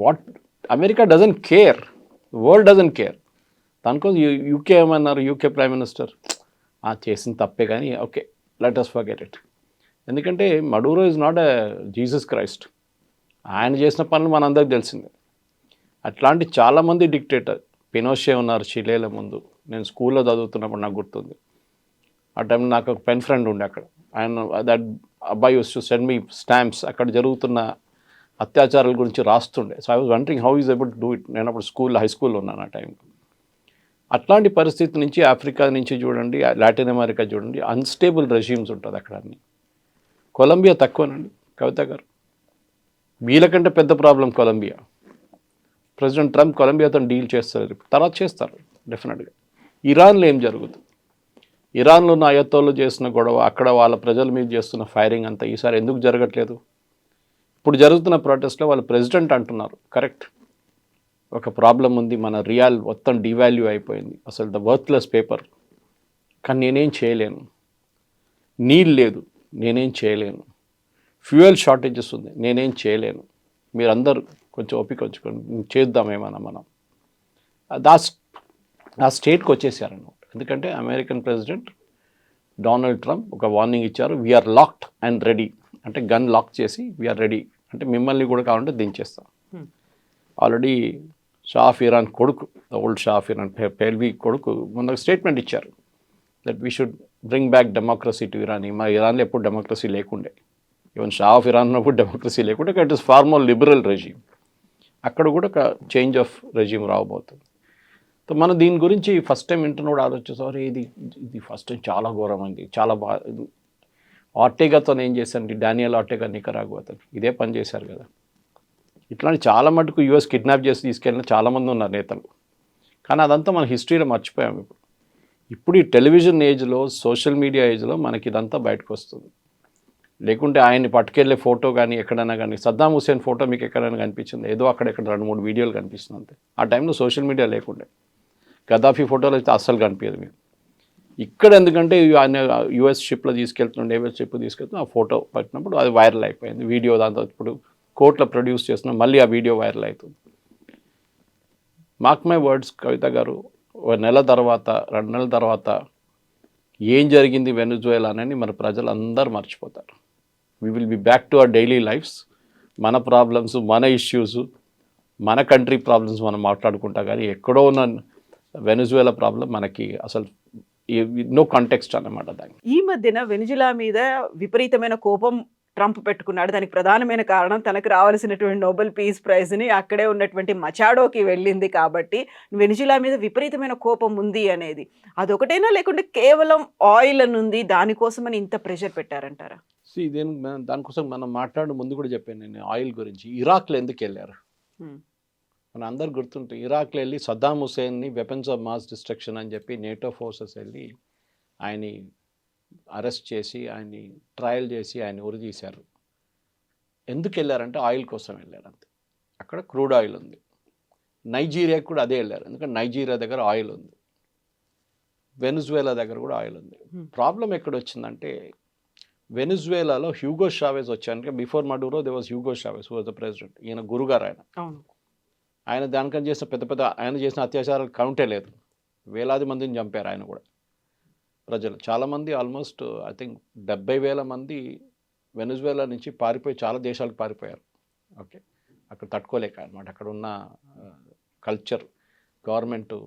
What America doesn't care, world doesn't care. దానికోసం యూకే ఏమన్నారు, యూకే ప్రైమ్ మినిస్టర్ చేసిన తప్పే కానీ okay let us forget it. ఎందుకంటే మడూరో is not a Jesus Christ. ఆయన చేసిన పనులు మనందరికి తెలిసిందే. అట్లాంటి చాలామంది డిక్టేటర్, పినోషే ఉన్నారు చిలేల ముందు. నేను స్కూల్లో చదువుతున్నప్పుడు నాకు గుర్తుంది. ఆ టైం నాకు ఒక పెన్ ఫ్రెండ్ ఉండే అక్కడ. ఆయన దట్ అబ్బాయి used to send me stamps అక్కడ జరుగుతున్న అత్యాచారాల గురించి రాస్తుండే. So I was wondering how is able to do it. నేను అప్పుడు హై స్కూల్లో ఉన్నాను ఆ టైంకి. అట్లాంటి పరిస్థితి నుంచి ఆఫ్రికా నుంచి చూడండి, లాటిన్ అమెరికా చూడండి, అన్స్టేబుల్ రెజ్యూమ్స్ ఉంటుంది అక్కడ అన్ని. కొలంబియా తక్కువనండి కవిత గారు, వీళ్ళకంటే పెద్ద ప్రాబ్లం కొలంబియా. ప్రెసిడెంట్ ట్రంప్ కొలంబియాతో డీల్ చేస్తారు, తర్వాత చేస్తారు డెఫినెట్గా. ఇరాన్లో ఏం జరుగుతుంది? ఇరాన్లో ఉన్న అయత్తోళ్ళు చేసిన గొడవ, అక్కడ వాళ్ళ ప్రజల మీద చేస్తున్న ఫైరింగ్ అంతా ఈసారి ఎందుకు జరగట్లేదు? ఇప్పుడు జరుగుతున్న ప్రొటెస్ట్లో వాళ్ళ ప్రెసిడెంట్ అంటున్నారు కరెక్ట్, ఒక ప్రాబ్లం ఉంది, మన రియాల్ మొత్తం డివాల్యూ అయిపోయింది, అసలు ద వర్త్లెస్ పేపర్, కానీ నేనేం చేయలేను. నీళ్ళు లేదు, నేనేం చేయలేను. ఫ్యూయల్ షార్టేజెస్ ఉంది, నేనేం చేయలేను. మీరందరూ కొంచెం ఓపిక ఉంచుకొని చేద్దామేమన్నా మనం. ఆ స్టేట్కి వచ్చేసారన్నమాట. ఎందుకంటే అమెరికన్ ప్రెసిడెంట్ డొనాల్డ్ ట్రంప్ ఒక వార్నింగ్ ఇచ్చారు, వీఆర్ లాక్డ్ అండ్ రెడీ. అంటే గన్ లాక్ చేసి వీఆర్ రెడీ, అంటే మిమ్మల్ని కూడా కావాలంటే దించేస్తాం. ఆల్రెడీ షా ఆఫ్ ఇరాన్ కొడుకు, old Shah of Iran Pahlavi కొడుకు మొన్న స్టేట్మెంట్ ఇచ్చారు that we should bring back democracy to Iran. మా ఇరాన్లో ఎప్పుడు డెమోక్రసీ లేకుండే, ఈవెన్ షా ఆఫ్ ఇరాన్ ఉన్నప్పుడు డెమోక్రసీ లేకుండే. It is far more liberal regime. అక్కడ కూడా ఒక చేంజ్ ఆఫ్ రెజ్యూమ్ రావబోతుంది. సో మనం దీని గురించి ఫస్ట్ టైం వింటున్నప్పుడు ఆలోచిస్తాం, ఇది ఫస్ట్ టైం చాలా ఘోరమైంది, చాలా బాగా. ఆర్టేగాతో ఏం చేశారండి, డానియల్ ఆర్టేగా నికరాగుతో ఇదే పని చేశారు కదా. ఇట్లాంటి చాలా మటుకు యూఎస్ కిడ్నాప్ చేసి తీసుకెళ్ళిన చాలామంది ఉన్నారు నేతలు, కానీ అదంతా మన హిస్టరీలో మర్చిపోయాము. ఇప్పుడు ఈ టెలివిజన్ ఏజ్లో, సోషల్ మీడియా ఏజ్లో మనకి ఇదంతా బయటకు వస్తుంది. లేకుంటే ఆయన్ని పట్టుకెళ్ళే ఫోటో కానీ ఎక్కడైనా కానీ, సద్దాం హుసేన్ ఫోటో మీకు ఎక్కడైనా కనిపించింది? ఏదో అక్కడెక్కడ 2-3 వీడియోలు కనిపిస్తుంది అంతే. ఆ టైంలో సోషల్ మీడియా లేకుండే. గద్దాఫీ ఫోటోలు అయితే అస్సలు కనిపించదు మీకు. ఇక్కడ ఎందుకంటే ఆయన యూఎస్ షిప్లో తీసుకెళ్తున్నాడు, నేవల్ షిప్ తీసుకెళ్తున్నా, ఆ ఫోటో పట్టినప్పుడు అది వైరల్ అయిపోయింది వీడియో. దాంతో ఇప్పుడు కోర్టులో ప్రొడ్యూస్ చేస్తున్నాం, మళ్ళీ ఆ వీడియో వైరల్ అవుతుంది. మార్క్ మై వర్డ్స్ కవిత గారు, 1 నెల తర్వాత 2 నెలల తర్వాత ఏం జరిగింది వెనుజువేలానని మన ప్రజలందరూ మర్చిపోతారు. We will be back to our daily lifes. మన ప్రాబ్లమ్స్, మన ఇష్యూస్, మన కంట్రీ ప్రాబ్లమ్స్ మనం మాట్లాడుకుంటా, కానీ ఎక్కడో ఉన్న వెనుజువేలా ప్రాబ్లం మనకి అసలు నో కాంటెక్స్ట్ అన్నమాట. దానికి ఈ మధ్యన వెనిజులా మీద విపరీతమైన కోపం ట్రంప్ పెట్టుకున్నాడు. దానికి ప్రధానమైన కారణం తనకు రావాల్సినటువంటి నోబెల్ పీస్ ప్రైజ్ని అక్కడే ఉన్నటువంటి మచాడోకి వెళ్ళింది కాబట్టి వెనిజులా మీద విపరీతమైన కోపం ఉంది అనేది. అదొకటేనా, లేకుంటే కేవలం ఆయిల్ అని ఉంది దానికోసమని ఇంత ప్రెషర్ పెట్టారంటారా? దానికోసం మనం మాట్లాడే ముందు కూడా చెప్పాను నేను ఆయిల్ గురించి. ఇరాక్లో ఎందుకు వెళ్ళారు మన అందరు గుర్తుంటే, ఇరాక్లో వెళ్ళి సద్దాం హుసేన్ని వెపన్స్ ఆఫ్ మాస్ డిస్ట్రక్షన్ అని చెప్పి నేటో ఫోర్సెస్ వెళ్ళి ఆయన్ని అరెస్ట్ చేసి, ఆయన్ని ట్రయల్ చేసి, ఆయన ఉరి తీశారు. ఎందుకు వెళ్ళారంటే ఆయిల్ కోసం వెళ్ళారు అంతే. అక్కడ క్రూడ్ ఆయిల్ ఉంది. నైజీరియాకి కూడా అదే వెళ్ళారు, ఎందుకంటే నైజీరియా దగ్గర ఆయిల్ ఉంది, వెనుజువేలా దగ్గర కూడా ఆయిల్ ఉంది. ప్రాబ్లం ఎక్కడ వచ్చిందంటే, వెనుజువేలాలో హ్యూగో షావేజ్ వచ్చాను. Before Maduro they was Hugo Chavez who was the president. ఈయన గురుగారు ఆయన దానికని చేసిన ఆయన చేసిన అత్యాచారాలు కౌంటే లేదు. వేలాది మందిని చంపారు ఆయన కూడా. ప్రజలు చాలామంది, ఆల్మోస్ట్ ఐ థింక్ 70,000 మంది వెనుజువేలా నుంచి పారిపోయి చాలా దేశాలకు పారిపోయారు. ఓకే, అక్కడ తట్టుకోలేక అనమాట. అక్కడ ఉన్న కల్చర్, గవర్నమెంటు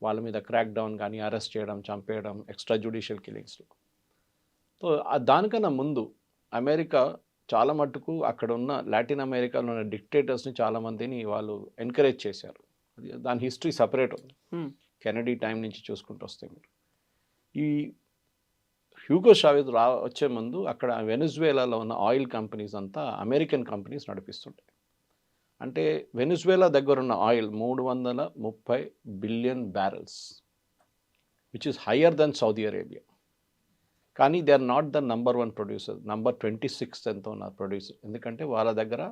వాళ్ళ మీద క్రాక్ డౌన్ కానీ, అరెస్ట్ చేయడం, చంపేయడం, ఎక్స్ట్రా జ్యుడిషియల్ కిల్లింగ్స్లో. సో దానికన్నా ముందు అమెరికా చాలా మట్టుకు అక్కడ ఉన్న లాటిన్ అమెరికాలో ఉన్న డిక్టేటర్స్ని చాలామందిని వాళ్ళు ఎంకరేజ్ చేశారు. దాని హిస్టరీ సపరేట్ ఉంది. కెనడీ టైం నుంచి చూసుకుంటూ వస్తే మీరు ఈ హ్యూగో షావేజ్ వచ్చే ముందు అక్కడ వెనుజువేలాలో ఉన్న ఆయిల్ కంపెనీస్ అంతా అమెరికన్ కంపెనీస్ నడిపిస్తుంటాయి. అంటే వెనుజువేలా దగ్గర ఉన్న oil 330 billion barrels, which is higher than Saudi Arabia. కానీ they are not the number 1 producer, number 26 ఎంతో ఉన్నారు ప్రొడ్యూసర్. ఎందుకంటే వాళ్ళ దగ్గర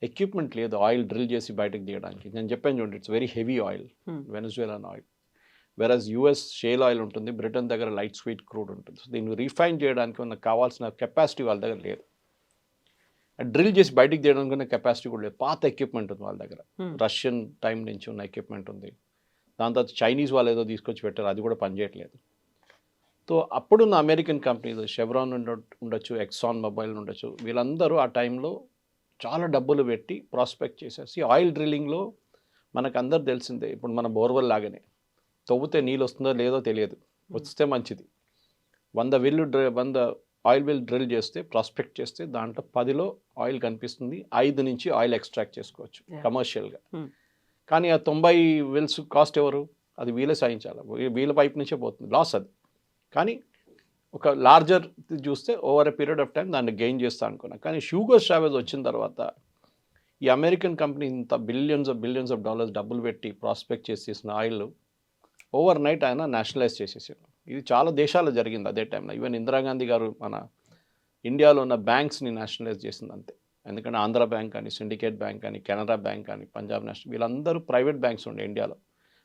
ఎక్విప్మెంట్ లేదు ఆయిల్ డ్రిల్ చేసి బయటకు తీయడానికి. నేను చెప్పాను చూడండి, it's very heavy oil, Venezuelan oil. Versus US shale oil ఉంటుంది, బ్రిటన్ దగ్గర లైట్ స్వీట్ క్రూడ్ ఉంటుంది. సో దీన్ని రీఫైన్ చేయడానికి ఉన్న కావాల్సిన కెపాసిటీ వాళ్ళ దగ్గర లేదు. డ్రిల్ చేసి బయటికి తీయడానికి ఉన్న కెపాసిటీ కూడా లేదు. పాత ఎక్విప్మెంట్ ఉంది వాళ్ళ దగ్గర, రష్యన్ టైం నుంచి ఉన్న ఎక్విప్మెంట్ ఉంది. దాని తర్వాత చైనీస్ వాళ్ళు ఏదో తీసుకొచ్చి పెట్టారు, అది కూడా పనిచేయట్లేదు. సో అప్పుడున్న అమెరికన్ కంపెనీస్ షెవ్రాన్ ఉండొచ్చు, ఎక్సాన్ మొబైల్ ఉండొచ్చు, వీళ్ళందరూ ఆ టైంలో చాలా డబ్బులు పెట్టి ప్రాస్పెక్ట్ చేసేసి ఆయిల్ డ్రిల్లింగ్లో మనకు అందరు తెలిసిందే. ఇప్పుడు మన బోర్వెల్ లాగానే తవ్వుతే నీళ్ళు వస్తుందో లేదో తెలియదు, వస్తే మంచిది. 100 ఆయిల్ వెల్ డ్రిల్ చేస్తే, ప్రాస్పెక్ట్ చేస్తే దాంట్లో 10లో ఆయిల్ కనిపిస్తుంది, 5 నుంచి ఆయిల్ ఎక్స్ట్రాక్ట్ చేసుకోవచ్చు కమర్షియల్గా. కానీ ఆ 90 వెల్స్ కాస్ట్ ఎవరు? అది వీళ్ళే సాధించాలి, వీళ్ళ పైప్ నుంచే పోతుంది, లాస్ అది. కానీ ఒక లార్జర్ చూస్తే over a period of time దాన్ని గెయిన్ చేస్తా అనుకున్నా. కానీ హ్యూగో చావెజ్ వచ్చిన తర్వాత ఈ అమెరికన్ కంపెనీ ఇంత బిలియన్స్ ఆఫ్ డాలర్స్ డబ్బులు పెట్టి ప్రాస్పెక్ట్ చేసేసిన ఆయిల్ ఓవర్ నైట్ ఆయన నేషనలైజ్ చేసేసారు. ఇది చాలా దేశాల్లో జరిగింది అదే టైంలో. ఈవెన్ ఇందిరాగాంధీ గారు మన ఇండియాలో ఉన్న బ్యాంక్స్ని నేషనలైజ్ చేసింది అంతే. ఎందుకంటే ఆంధ్ర బ్యాంక్ అని, సిండికేట్ బ్యాంక్ అని, కెనరా బ్యాంక్ అని, పంజాబ్ నేషనల్, వీళ్ళందరూ ప్రైవేట్ బ్యాంక్స్ ఉండే ఇండియాలో.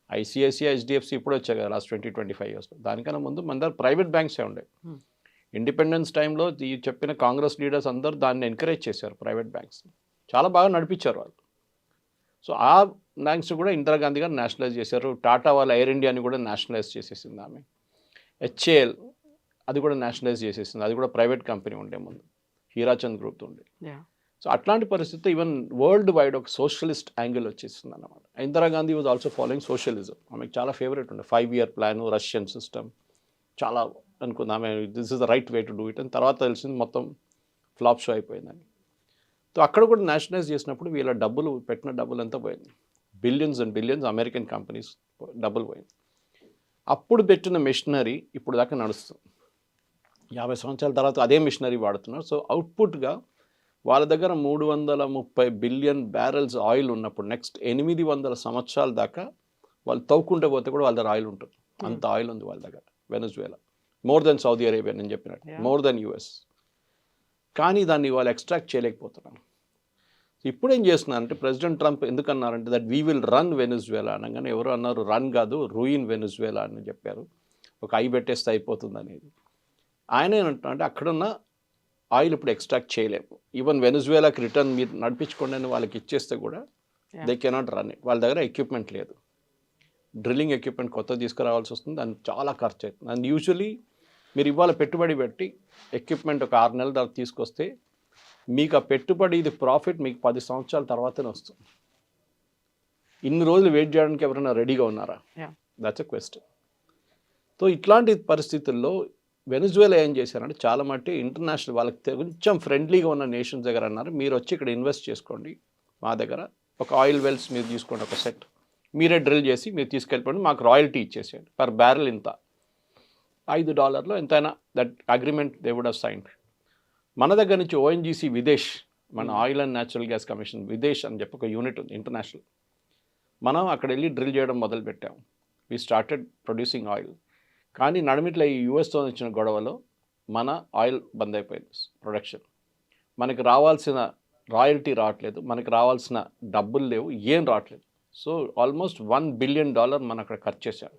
ఐసిఐసిఐ, హెచ్డిఎఫ్సి ఇప్పుడు వచ్చాయి కదా లాస్ట్ 20-25 ఇయర్స్లో. దానికన్నా ముందు మన దగ్గర ప్రైవేట్ బ్యాంక్సే ఉండే. ఇండిపెండెన్స్ టైంలో ఈ చెప్పిన కాంగ్రెస్ లీడర్స్ అందరూ దాన్ని ఎంకరేజ్ చేశారు, ప్రైవేట్ బ్యాంక్స్ని చాలా బాగా నడిపించారు వాళ్ళు. సో ఆ బ్యాంక్స్ కూడా ఇందిరాగాంధీ గారు నేషనలైజ్ చేశారు. టాటా వాళ్ళ ఎయిర్ ఇండియాని కూడా నేషనలైజ్ చేసేసింది ఆమె. హెచ్ఏఎల్ అది కూడా నేషనలైజ్ చేసేసింది, అది కూడా ప్రైవేట్ కంపెనీ ఉండే ముందు, హీరాచంద్ గ్రూప్ ఉండే. సో అట్లాంటి పరిస్థితి ఈవెన్ వరల్డ్ వైడ్ ఒక సోషలిస్ట్ యాంగిల్ వచ్చేస్తుంది అన్నమాట. Indira Gandhi was also following socialism. ఆమెకు చాలా ఫేవరెట్ ఉండే 5-year ప్లాను, రష్యన్ సిస్టమ్ చాలా అనుకుంది ఆమె, this is the right way to do it అని. తర్వాత తెలిసింది మొత్తం ఫ్లాప్ షో అయిపోయిందని. సో అక్కడ కూడా నేషనలైజ్ చేసినప్పుడు వీళ్ళ డబ్బులు పెట్టిన డబ్బులు ఎంత పోయింది, billions and billions American companies డబ్బులు పోయింది. అప్పుడు పెట్టిన మిషనరీ ఇప్పుడు దాకా నడుస్తుంది. 50 సంవత్సరాల తర్వాత అదే మిషనరీ వాడుతున్నారు. సో అవుట్పుట్గా వాళ్ళ దగ్గర 330 బిలియన్ బ్యారెల్స్ ఆయిల్ ఉన్నప్పుడు నెక్స్ట్ 800 సంవత్సరాల దాకా వాళ్ళు తవ్వుకుంటే పోతే కూడా వాళ్ళ దగ్గర ఆయిల్ ఉంటుంది. అంత ఆయిల్ ఉంది వాళ్ళ దగ్గర వెనజువేలా, మోర్ దెన్ సౌదీ అరేబియా నేను చెప్పినట్టు, మోర్ దెన్ యుఎస్. కానీ దాన్ని వాళ్ళు ఎక్స్ట్రాక్ట్ చేయలేకపోతున్నారు. ఇప్పుడు ఏం చేస్తున్నారంటే ప్రెసిడెంట్ ట్రంప్ ఎందుకన్నారంటే that we will run Venezuela అనగానే ఎవరు అన్నారు, రన్ కాదు రూయిన్ వెనజువేలా అని చెప్పారు. ఒక ఐ పెట్టేస్తే అయిపోతుంది అనేది. ఆయన ఏమంటున్నారంటే అక్కడున్న ఆయిల్ ఇప్పుడు ఎక్స్ట్రాక్ట్ చేయలేము. ఈవెన్ వెనజువేలాకి రిటర్న్ మీరు నడిపించుకోండి అని వాళ్ళకి ఇచ్చేస్తే కూడా దే కెనాట్ రన్ ఇట్. వాళ్ళ దగ్గర ఎక్విప్మెంట్ లేదు, డ్రిల్లింగ్ ఎక్విప్మెంట్ కొత్త తీసుకురావాల్సి వస్తుంది, దానికి చాలా ఖర్చు అవుతుంది. అండ్ యూజువలీ మీరు ఇవాళ పెట్టుబడి పెట్టి ఎక్విప్మెంట్ ఒక 6 నెలల తర్వాత తీసుకొస్తే మీకు ఆ పెట్టుబడి ఇది ప్రాఫిట్ మీకు 10 సంవత్సరాల తర్వాతనే వస్తుంది. ఇన్ని రోజులు వెయిట్ చేయడానికి ఎవరైనా రెడీగా ఉన్నారా? That's a question. సో ఇట్లాంటి పరిస్థితుల్లో వెనజువేలా ఏం చేశారంటే చాలా మట్టి ఇంటర్నేషనల్ వాళ్ళకి కొంచెం ఫ్రెండ్లీగా ఉన్న నేషన్స్ దగ్గర అన్నారు, మీరు వచ్చి ఇక్కడ ఇన్వెస్ట్ చేసుకోండి, మా దగ్గర ఒక ఆయిల్ వెల్స్ మీరు తీసుకోండి, ఒక సెట్ మీరే డ్రిల్ చేసి మీరు తీసుకెళ్ళిపోండి, మాకు రాయల్టీ ఇచ్చేసేయండి, పర్ బ్యారెల్ ఇంత, $5 ఎంతైనా, that agreement they would have signed. మన దగ్గర నుంచి ఓఎన్జీసీ విదేశ్, మన oil and natural gas commission Videsh అని చెప్పి ఒక యూనిట్ ఉంది ఇంటర్నేషనల్. మనం అక్కడ వెళ్ళి డ్రిల్ చేయడం మొదలుపెట్టాం. We started producing oil. కానీ నడుమిట్ల ఈ యూఎస్తో వచ్చిన గొడవలో మన ఆయిల్ బంద్ అయిపోయింది ప్రొడక్షన్. మనకి రావాల్సిన రాయల్టీ రావట్లేదు, మనకి రావాల్సిన డబ్బులు లేవు, ఏం రావట్లేదు. సో ఆల్మోస్ట్ $1 బిలియన్ మనం అక్కడ ఖర్చు చేశాం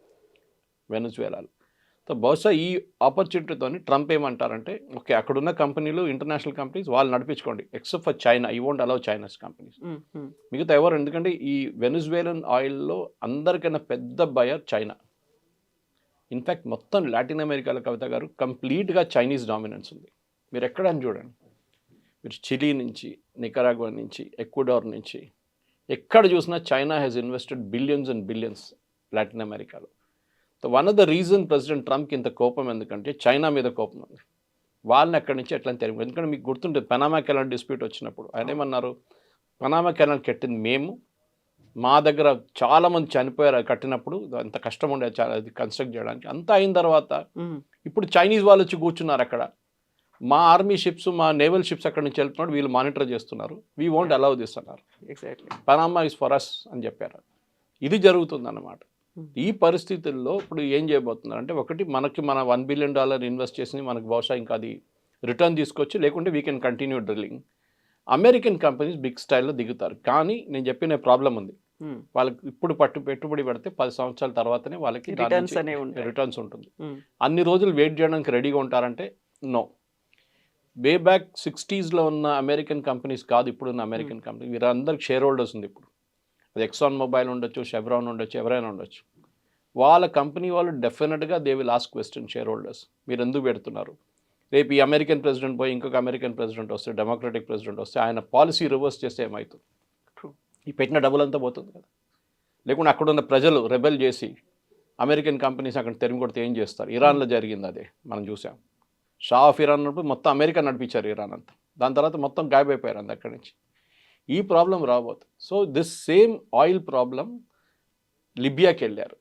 వెనజువేలాలో. సో బహుశా ఈ ఆపర్చునిటీతో ట్రంప్ ఏమంటారంటే ఓకే అక్కడున్న కంపెనీలు ఇంటర్నేషనల్ కంపెనీస్ వాళ్ళు నడిపించుకోండి, except for China, you won't allow China's companies. మిగతా ఎవరు, ఎందుకంటే ఈ వెనజువేలన్ ఆయిల్లో అందరికైనా పెద్ద బయర్ చైనా. ఇన్ఫ్యాక్ట్ మొత్తం లాటిన్ అమెరికాలో కవిత గారు కంప్లీట్గా చైనీస్ డామినెన్స్ ఉంది. మీరు ఎక్కడని చూడండి, మీరు చిలీ నుంచి, నికరాగ్వా నుంచి, ఎక్వడార్ నుంచి ఎక్కడ చూసినా China has invested billions and billions Latin అమెరికాలో. So one of the reason president ట్రంప్కి ఇంత కోపం ఎందుకంటే చైనా మీద కోపం ఉంది. వాళ్ళని అక్కడి నుంచి ఎట్లా తెలియదు. ఎందుకంటే మీకు గుర్తుంటుంది పనామా కెనాల్ డిస్ప్యూట్ వచ్చినప్పుడు ఆయన ఏమన్నారు, పనామా కెనాల్ కట్టింది మేము, మా దగ్గర చాలామంది చనిపోయారు కట్టినప్పుడు, అంత కష్టం ఉండేది చాలా అది కన్స్ట్రక్ట్ చేయడానికి. అంతా అయిన తర్వాత ఇప్పుడు చైనీస్ వాళ్ళు వచ్చి కూర్చున్నారు అక్కడ, మా ఆర్మీ షిప్స్, మా నేవల్ షిప్స్ అక్కడి నుంచి వెళ్తున్నాడు, వీళ్ళు మానిటర్ చేస్తున్నారు, వీ వోంట్ అలౌ దిస్ అన్నారు. Exactly Panama is for us అని చెప్పారు. ఇది జరుగుతుంది అన్నమాట. ఈ పరిస్థితుల్లో ఇప్పుడు ఏం చేయబోతున్నారు అంటే ఒకటి మనకి మన $1 బిలియన్ ఇన్వెస్ట్ చేసి మనకు బహుశా ఇంకా అది రిటర్న్ తీసుకొచ్చి, లేకుంటే we can continue drilling. American companies big స్టైల్లో దిగుతారు. కానీ నేను చెప్పిన ప్రాబ్లం ఉంది. వాళ్ళకి ఇప్పుడు పెట్టుబడి పెడితే 10 సంవత్సరాల తర్వాతనే వాళ్ళకి రిటర్న్స్ అనేవి ఉంటాయి. రిటర్న్స్ ఉంటుంది. అన్ని రోజులు వెయిట్ చేయడానికి రెడీగా ఉంటారంటే నో. వే బ్యాక్ 60s ఉన్న అమెరికన్ కంపెనీస్ కాదు ఇప్పుడున్న అమెరికన్ కంపెనీ. వీరందరికి షేర్ హోల్డర్స్ ఉంది ఇప్పుడు. అది ఎక్సాన్ మొబైల్ ఉండొచ్చు, షెవ్రాన్ ఉండొచ్చు, ఎవరైనా ఉండొచ్చు. వాళ్ళ కంపెనీ వాళ్ళు డెఫినెట్గా they will ask question share holders, మీరు ఎందుకు పెడుతున్నారు? రేపు ఈ అమెరికన్ ప్రెసిడెంట్ పోయి ఇంకొక అమెరికన్ ప్రెసిడెంట్ వస్తే, డెమోక్రటిక్ ప్రెసిడెంట్ వస్తే ఆయన పాలసీ రివర్స్ చేస్తే ఏమవుతుంది? ఈ పెట్టిన డబ్బులంతా పోతుంది కదా. లేకుంటే అక్కడున్న ప్రజలు రెబెల్ చేసి అమెరికన్ కంపెనీస్ అక్కడ తెరిమి కొడితే ఏం చేస్తారు? ఇరాన్లో జరిగింది అదే మనం చూసాం. షా ఆఫ్ ఇరాన్ ఉన్నప్పుడు మొత్తం అమెరికా నడిపించారు ఇరాన్ అంతా. దాని తర్వాత మొత్తం గాయబైపోయారు అంత అక్కడి నుంచి. ఈ ప్రాబ్లం రాబోతుంది. So this same oil problem లిబియాకి వెళ్ళారు.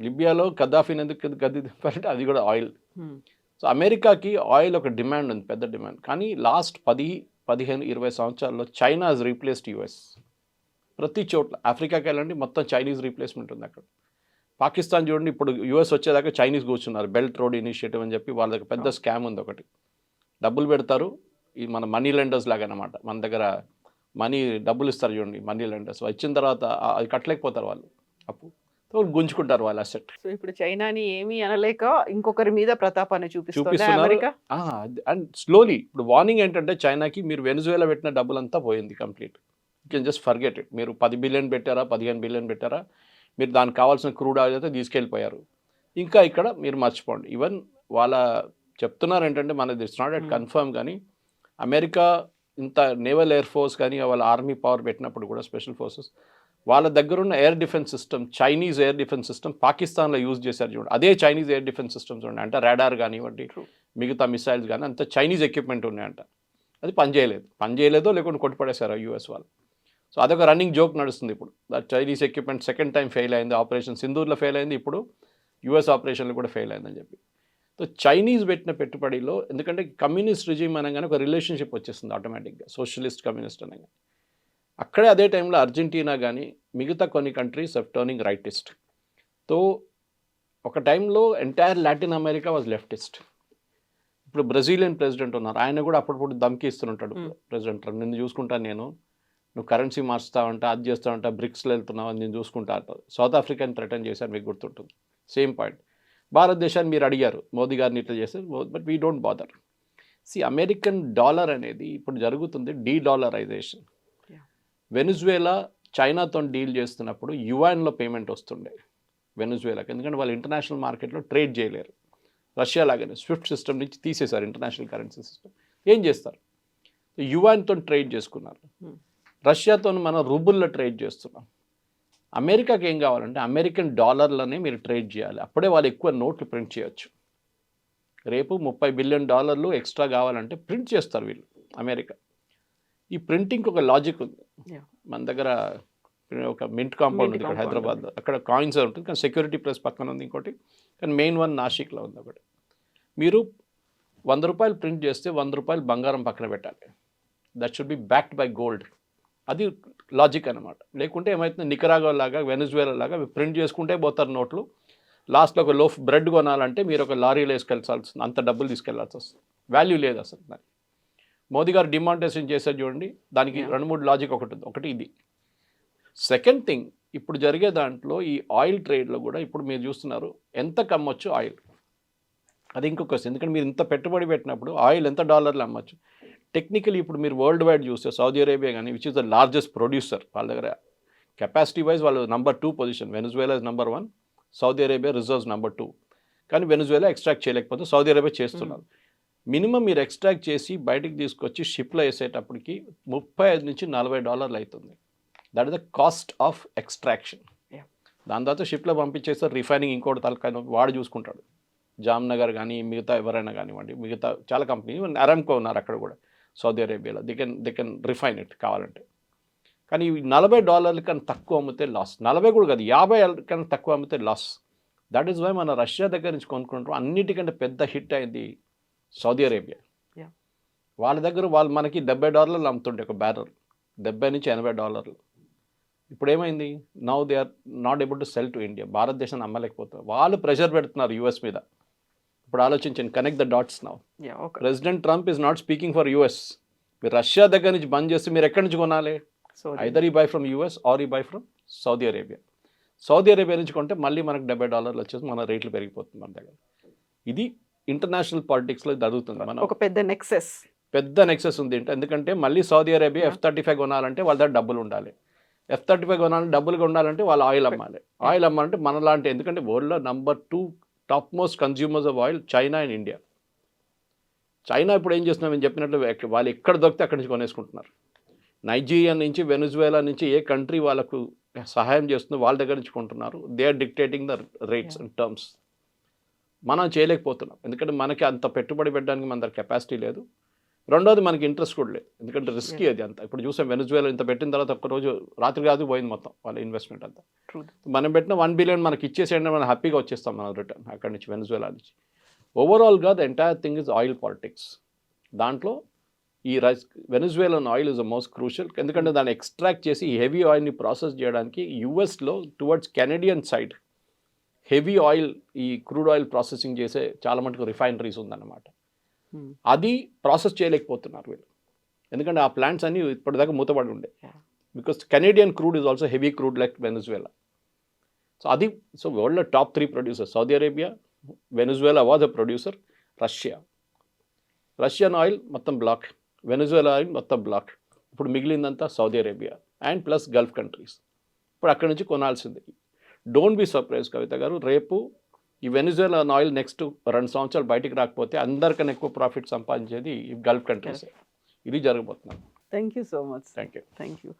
లిబియాలో కద్దాఫీని ఎందుకు గద్దె దింపారంటే అది కూడా ఆయిల్. సో అమెరికాకి ఆయిల్ ఒక డిమాండ్ ఉంది, పెద్ద డిమాండ్. కానీ లాస్ట్ 10-15-20 సంవత్సరాల్లో చైనా హజ్ రీప్లేస్డ్ యుఎస్. ప్రతి చోట్ల ఆఫ్రికాకి వెళ్ళండి మొత్తం చైనీస్ రీప్లేస్మెంట్ ఉంది అక్కడ. పాకిస్తాన్ చూడండి, ఇప్పుడు యుఎస్ వచ్చేదాకా చైనీస్ కూర్చున్నారు. బెల్ట్ రోడ్ ఇనిషియేటివ్ అని చెప్పి వాళ్ళ దగ్గర పెద్ద స్కామ్ ఉంది ఒకటి. డబ్బులు పెడతారు, ఈ మన మనీ లెండర్స్ లాగా అనమాట. మన దగ్గర డబ్బులు ఇస్తారు చూడండి, మనీ లెండర్స్. ఇచ్చిన తర్వాత అది కట్టలేకపోతారు వాళ్ళు, అప్పు గుంజుకుంటారు వాళ్ళ అసెట్. సో ఇప్పుడు చైనాని ఏమీ అనలేక ఇంకొకరి మీద ప్రతాపాన్ని చూపిస్తున్నారు. అండ్ స్లోలీ ఇప్పుడు వార్నింగ్ ఏంటంటే చైనాకి, మీరు వెనిజువేలా పెట్టిన డబ్బులంతా పోయింది complete. You can just forget it. మీరు 10 బిలియన్ పెట్టారా, 15 బిలియన్ పెట్టారా, మీరు దానికి కావాల్సిన క్రూడ్ ఆయిల్ అయితే తీసుకెళ్ళిపోయారు. ఇంకా ఇక్కడ మీరు మర్చిపోండి. ఈవెన్ వాళ్ళ చెప్తున్నారు ఏంటంటే మనది ఇట్స్ నాట్ ఎట్ కన్ఫర్మ్, కానీ అమెరికా ఇంత నేవల్ ఎయిర్ ఫోర్స్ కానీ వాళ్ళ ఆర్మీ పవర్ పెట్టినప్పుడు కూడా స్పెషల్ ఫోర్సెస్ వాళ్ళ దగ్గర ఉన్న air defence system, Chinese air defence system పాకిస్తాన్లో యూజ్ చేశారు చూడండి. అదే చైనీస్ ఎయిర్ డిఫెన్స్ సిస్టమ్స్ ఉన్నాయి అంటే రాడార్ కానివ్వండి, మిగతా మిసైల్స్ కానీ అంత చైనీస్ ఎక్విప్మెంట్ ఉన్నాయంట. అది పనిచేయలేదో లేకుంటే కొట్టిపడేశారు యూఎస్ వాళ్ళు. సో అదొక రన్నింగ్ జోక్ నడుస్తుంది ఇప్పుడు. Chinese equipment second time fail అయింది, ఆపరేషన్ సింధూర్లో ఫెయిల్ అయింది, ఇప్పుడు యూఎస్ ఆపరేషన్లో కూడా ఫెయిల్ అయిందని చెప్పి. సో చైనీస్ పెట్టిన పెట్టుబడిలో, ఎందుకంటే కమ్యూనిస్ట్ రిజిమ్ అనగానే ఒక రిలేషన్షిప్ వచ్చేస్తుంది ఆటోమేటిక్గా, సోషలిస్ట్ కమ్యూనిస్ట్ అనగానే. అక్కడే అదే టైంలో అర్జెంటీనా కానీ మిగతా కొన్ని కంట్రీస్ ఆఫ్ టర్నింగ్ రైటిస్ట్. తో ఒక టైంలో entire Latin America was leftist. ఇప్పుడు బ్రెజిలియన్ ప్రెసిడెంట్ ఉన్నారు, ఆయన కూడా అప్పుడప్పుడు ధమ్కి ఇస్తుంటాడు. ప్రెసిడెంట్ నిన్ను చూసుకుంటాను, నువ్వు కరెన్సీ మార్చుతావంట, అది చేస్తావంట, బ్రిక్స్లో వెళ్తున్నావు అని నేను చూసుకుంటా అంటారు. సౌత్ ఆఫ్రికాని థ్రెటన్ చేశారు, మీకు గుర్తుంటుంది. Same point. భారతదేశాన్ని మీరు అడిగారు మోదీ గారిని ఇట్లా చేస్తే, but we don't bother. American dollar అనేది ఇప్పుడు జరుగుతుంది డీడాలరైజేషన్. వెనిజువేలా చైనాతో డీల్ చేస్తున్నప్పుడు యువాన్లో పేమెంట్ వస్తుండే వెనిజువేలాకి, ఎందుకంటే వాళ్ళు ఇంటర్నేషనల్ మార్కెట్లో ట్రేడ్ చేయలేరు. రష్యా లాగానే స్విఫ్ట్ సిస్టమ్ నుంచి తీసేశారు ఇంటర్నేషనల్ కరెన్సీ సిస్టమ్. ఏం చేస్తారు? యువాన్తో ట్రేడ్ చేసుకున్నారు. రష్యాతో మనం రూబుల్లో ట్రేడ్ చేస్తున్నాం. అమెరికాకి ఏం కావాలంటే అమెరికన్ డాలర్లనే మీరు ట్రేడ్ చేయాలి, అప్పుడే వాళ్ళు ఎక్కువ నోట్లు ప్రింట్ చేయొచ్చు. రేపు $30 బిలియన్ ఎక్స్ట్రా కావాలంటే ప్రింట్ చేస్తారు వీళ్ళు అమెరికా. ఈ ప్రింటింగ్కి ఒక లాజిక్ ఉంది. మన దగ్గర ఒక మింట్ కాంపౌండ్ ఉంది ఇక్కడ హైదరాబాద్లో, అక్కడ కాయిన్స్ ఉంటుంది, కానీ సెక్యూరిటీ ప్రెస్ పక్కన ఉంది ఇంకోటి, కానీ మెయిన్ వన్ నాసిక్లో ఉంది ఒకటి. మీరు ₹100 ప్రింట్ చేస్తే ₹100 బంగారం పక్కన పెట్టాలి. That should be backed buy gold. అది లాజిక్ అనమాట. లేకుంటే ఏమవుతుంది, నికరాగో లాగా వెనిజువేలా లాగా ప్రింట్ చేసుకుంటే పోతారు నోట్లు. లాస్ట్లో ఒక లోఫ్ బ్రెడ్ కొనాలంటే మీరు ఒక లారీలో వేసుకెళ్ళాల్సి, అంత డబ్బులు తీసుకెళ్లాల్సి వస్తుంది. వాల్యూ లేదు అసలు దానికి. మోదీ గారు డిమానిటైజేషన్ చేశారు చూడండి, దానికి 2-3 లాజిక్ ఒకటి ఉంది. ఒకటి ఇది. సెకండ్ థింగ్, ఇప్పుడు జరిగే దాంట్లో ఈ ఆయిల్ ట్రేడ్లో కూడా ఇప్పుడు మీరు చూస్తున్నారు ఎంత కమ్మొచ్చు ఆయిల్. అది ఇంకొక క్వశ్చన్, ఎందుకంటే మీరు ఇంత పెట్టుబడి పెట్టినప్పుడు ఆయిల్ ఎంత డాలర్లు అమ్మచ్చు. టెక్నికలీ ఇప్పుడు మీరు వరల్డ్ వైడ్ చూస్తే సౌదీ అరేబియా కానీ, which is the largest producer, వాళ్ళ దగ్గర కెపాసిటీ వైజ్ వాళ్ళు number 2 position, Venezuela is number 1, Saudi Arabia reserves number 2. కానీ వెనిజువేలా ఎక్స్ట్రాక్ట్ చేయలేకపోతే సౌదీ అరేబియా చేస్తున్నారు. మినిమం మీరు ఎక్స్ట్రాక్ట్ చేసి బయటికి తీసుకొచ్చి షిప్లో వేసేటప్పటికి $35-40 అవుతుంది. That is the cost of extraction. దాని తర్వాత షిప్లో పంపించేస్తారు, రిఫైనింగ్ ఇంకోటి తలకాయ వాడు చూసుకుంటాడు. జామ్నగర్ కానీ మిగతా ఎవరైనా కానివ్వండి, మిగతా చాలా కంపెనీ, అరామ్కో ఉన్నారు అక్కడ కూడా సౌదీ అరేబియాలో, దే కెన్ రిఫైన్ ఇట్ కావాలంటే. కానీ $40 కన్నా తక్కువ అమ్మితే లాస్. 40 కూడా కాదు, 50 కన్నా తక్కువ అమ్మితే లాస్. దట్ ఈస్ వై మన రష్యా దగ్గర నుంచి కొనుక్కుంటాం. అన్నిటికంటే పెద్ద హిట్ అయింది సౌదీ అరేబియా. వాళ్ళ దగ్గర వాళ్ళు మనకి $70 అమ్ముతుండే ఒక బ్యారల్, $70-80. ఇప్పుడు ఏమైంది, now they are not able to sell to India. భారతదేశాన్ని అమ్మలేకపోతారు, వాళ్ళు ప్రెషర్ పెడుతున్నారు యూఎస్ మీద. ఇప్పుడు ఆలోచించండి, connect the dots now. President Trump is not speaking for US, మీరు రష్యా దగ్గర నుంచి బంద్ చేస్తే మీరు ఎక్కడి నుంచి కొనాలి? So either we buy from US or we buy from Saudi Arabia. Saudi Arabia నుంచి కొంటే మళ్ళీ మనకు $70 వచ్చేసి మన రేట్లు పెరిగిపోతుంది మన దగ్గర. ఇది ఇంటర్నేషనల్ పాలిటిక్స్లో జరుగుతుంది. మనం ఒక పెద్ద నెక్సెస్. పెద్ద నెక్సెస్ ఉంది ఎందుకంటే మళ్ళీ సౌదీ అరేబియా F-35 కొనాలంటే వాళ్ళ దగ్గర డబ్బులు ఉండాలి. F-35 కొనాలంటే డబ్బులు ఉండాలంటే వాళ్ళు ఆయిల్ అమ్మాలి. ఆయిల్ అమ్మాలంటే మనలాంటి, ఎందుకంటే వరల్డ్లో number 2 top most consumers of oil China and India. China ఇప్పుడు ఏం చేస్తున్నాం నేను చెప్పినట్లు వాళ్ళు ఎక్కడ దొరికితే అక్కడి నుంచి కొనేసుకుంటున్నారు. నైజీరియా నుంచి, వెనుజువేలా నుంచి ఏ కంట్రీ వాళ్ళకు సహాయం చేస్తుందో వాళ్ళ దగ్గర నుంచి కొంటున్నారు. They are dictating the rates and terms. మనం చేయలేకపోతున్నాం ఎందుకంటే మనకి అంత పెట్టుబడి పెట్టడానికి మన దగ్గర కెపాసిటీ లేదు. రెండోది మనకి ఇంట్రెస్ట్ కూడా లేదు ఎందుకంటే రిస్కీ అది అంతా. ఇప్పుడు చూసాం వెనుజువేలా ఇంత పెట్టిన తర్వాత ఒక్కరోజు రాత్రి కాదు పోయింది మొత్తం వాళ్ళ ఇన్వెస్ట్మెంట్ అంతా. మనం పెట్టిన $1 బిలియన్ మనకి ఇచ్చేసేయండి, మనం హ్యాపీగా వచ్చేస్తాం మనం రిటర్న్ అక్కడి నుంచి వెనుజువేలా నుంచి. ఓవరాల్గా the entire thing is oil politics. దాంట్లో ఈ Venezuelan oil is the most crucial ఎందుకంటే దాన్ని ఎక్స్ట్రాక్ట్ చేసి ఈ హెవీ ఆయిల్ని ప్రాసెస్ చేయడానికి యూఎస్లో towards Canadian side heavy oil, ఈ క్రూడ్ ఆయిల్ ప్రాసెసింగ్ చేసే చాలా మటుకు రిఫైనరీస్ ఉందన్నమాట. అది ప్రాసెస్ చేయలేకపోతున్నారు వీళ్ళు ఎందుకంటే ఆ ప్లాంట్స్ అన్ని ఇప్పటిదాకా మూతపడి ఉండే. Because Canadian crude is also heavy crude like Venezuela. So అది వరల్డ్లో top 3 producer Saudi Arabia, Venezuela was a producer, Russian oil మొత్తం బ్లాక్, వెనుజువేలా ఆయిల్ మొత్తం బ్లాక్. ఇప్పుడు మిగిలిందంతా Saudi Arabia and plus gulf countries. ఇప్పుడు అక్కడి నుంచి కొనాల్సింది. Don't be surprise Kavitha garu, రేపు ఈ వెనుజువేలా ఆయిల్ నెక్స్ట్ 2 సంవత్సరాలు బయటికి రాకపోతే అందరికన్నా ఎక్కువ ప్రాఫిట్ సంపాదించేది ఈ గల్ఫ్ కంట్రీస్. ఇది జరగబోతున్నాను. Thank you so much. Thank you. Thank you.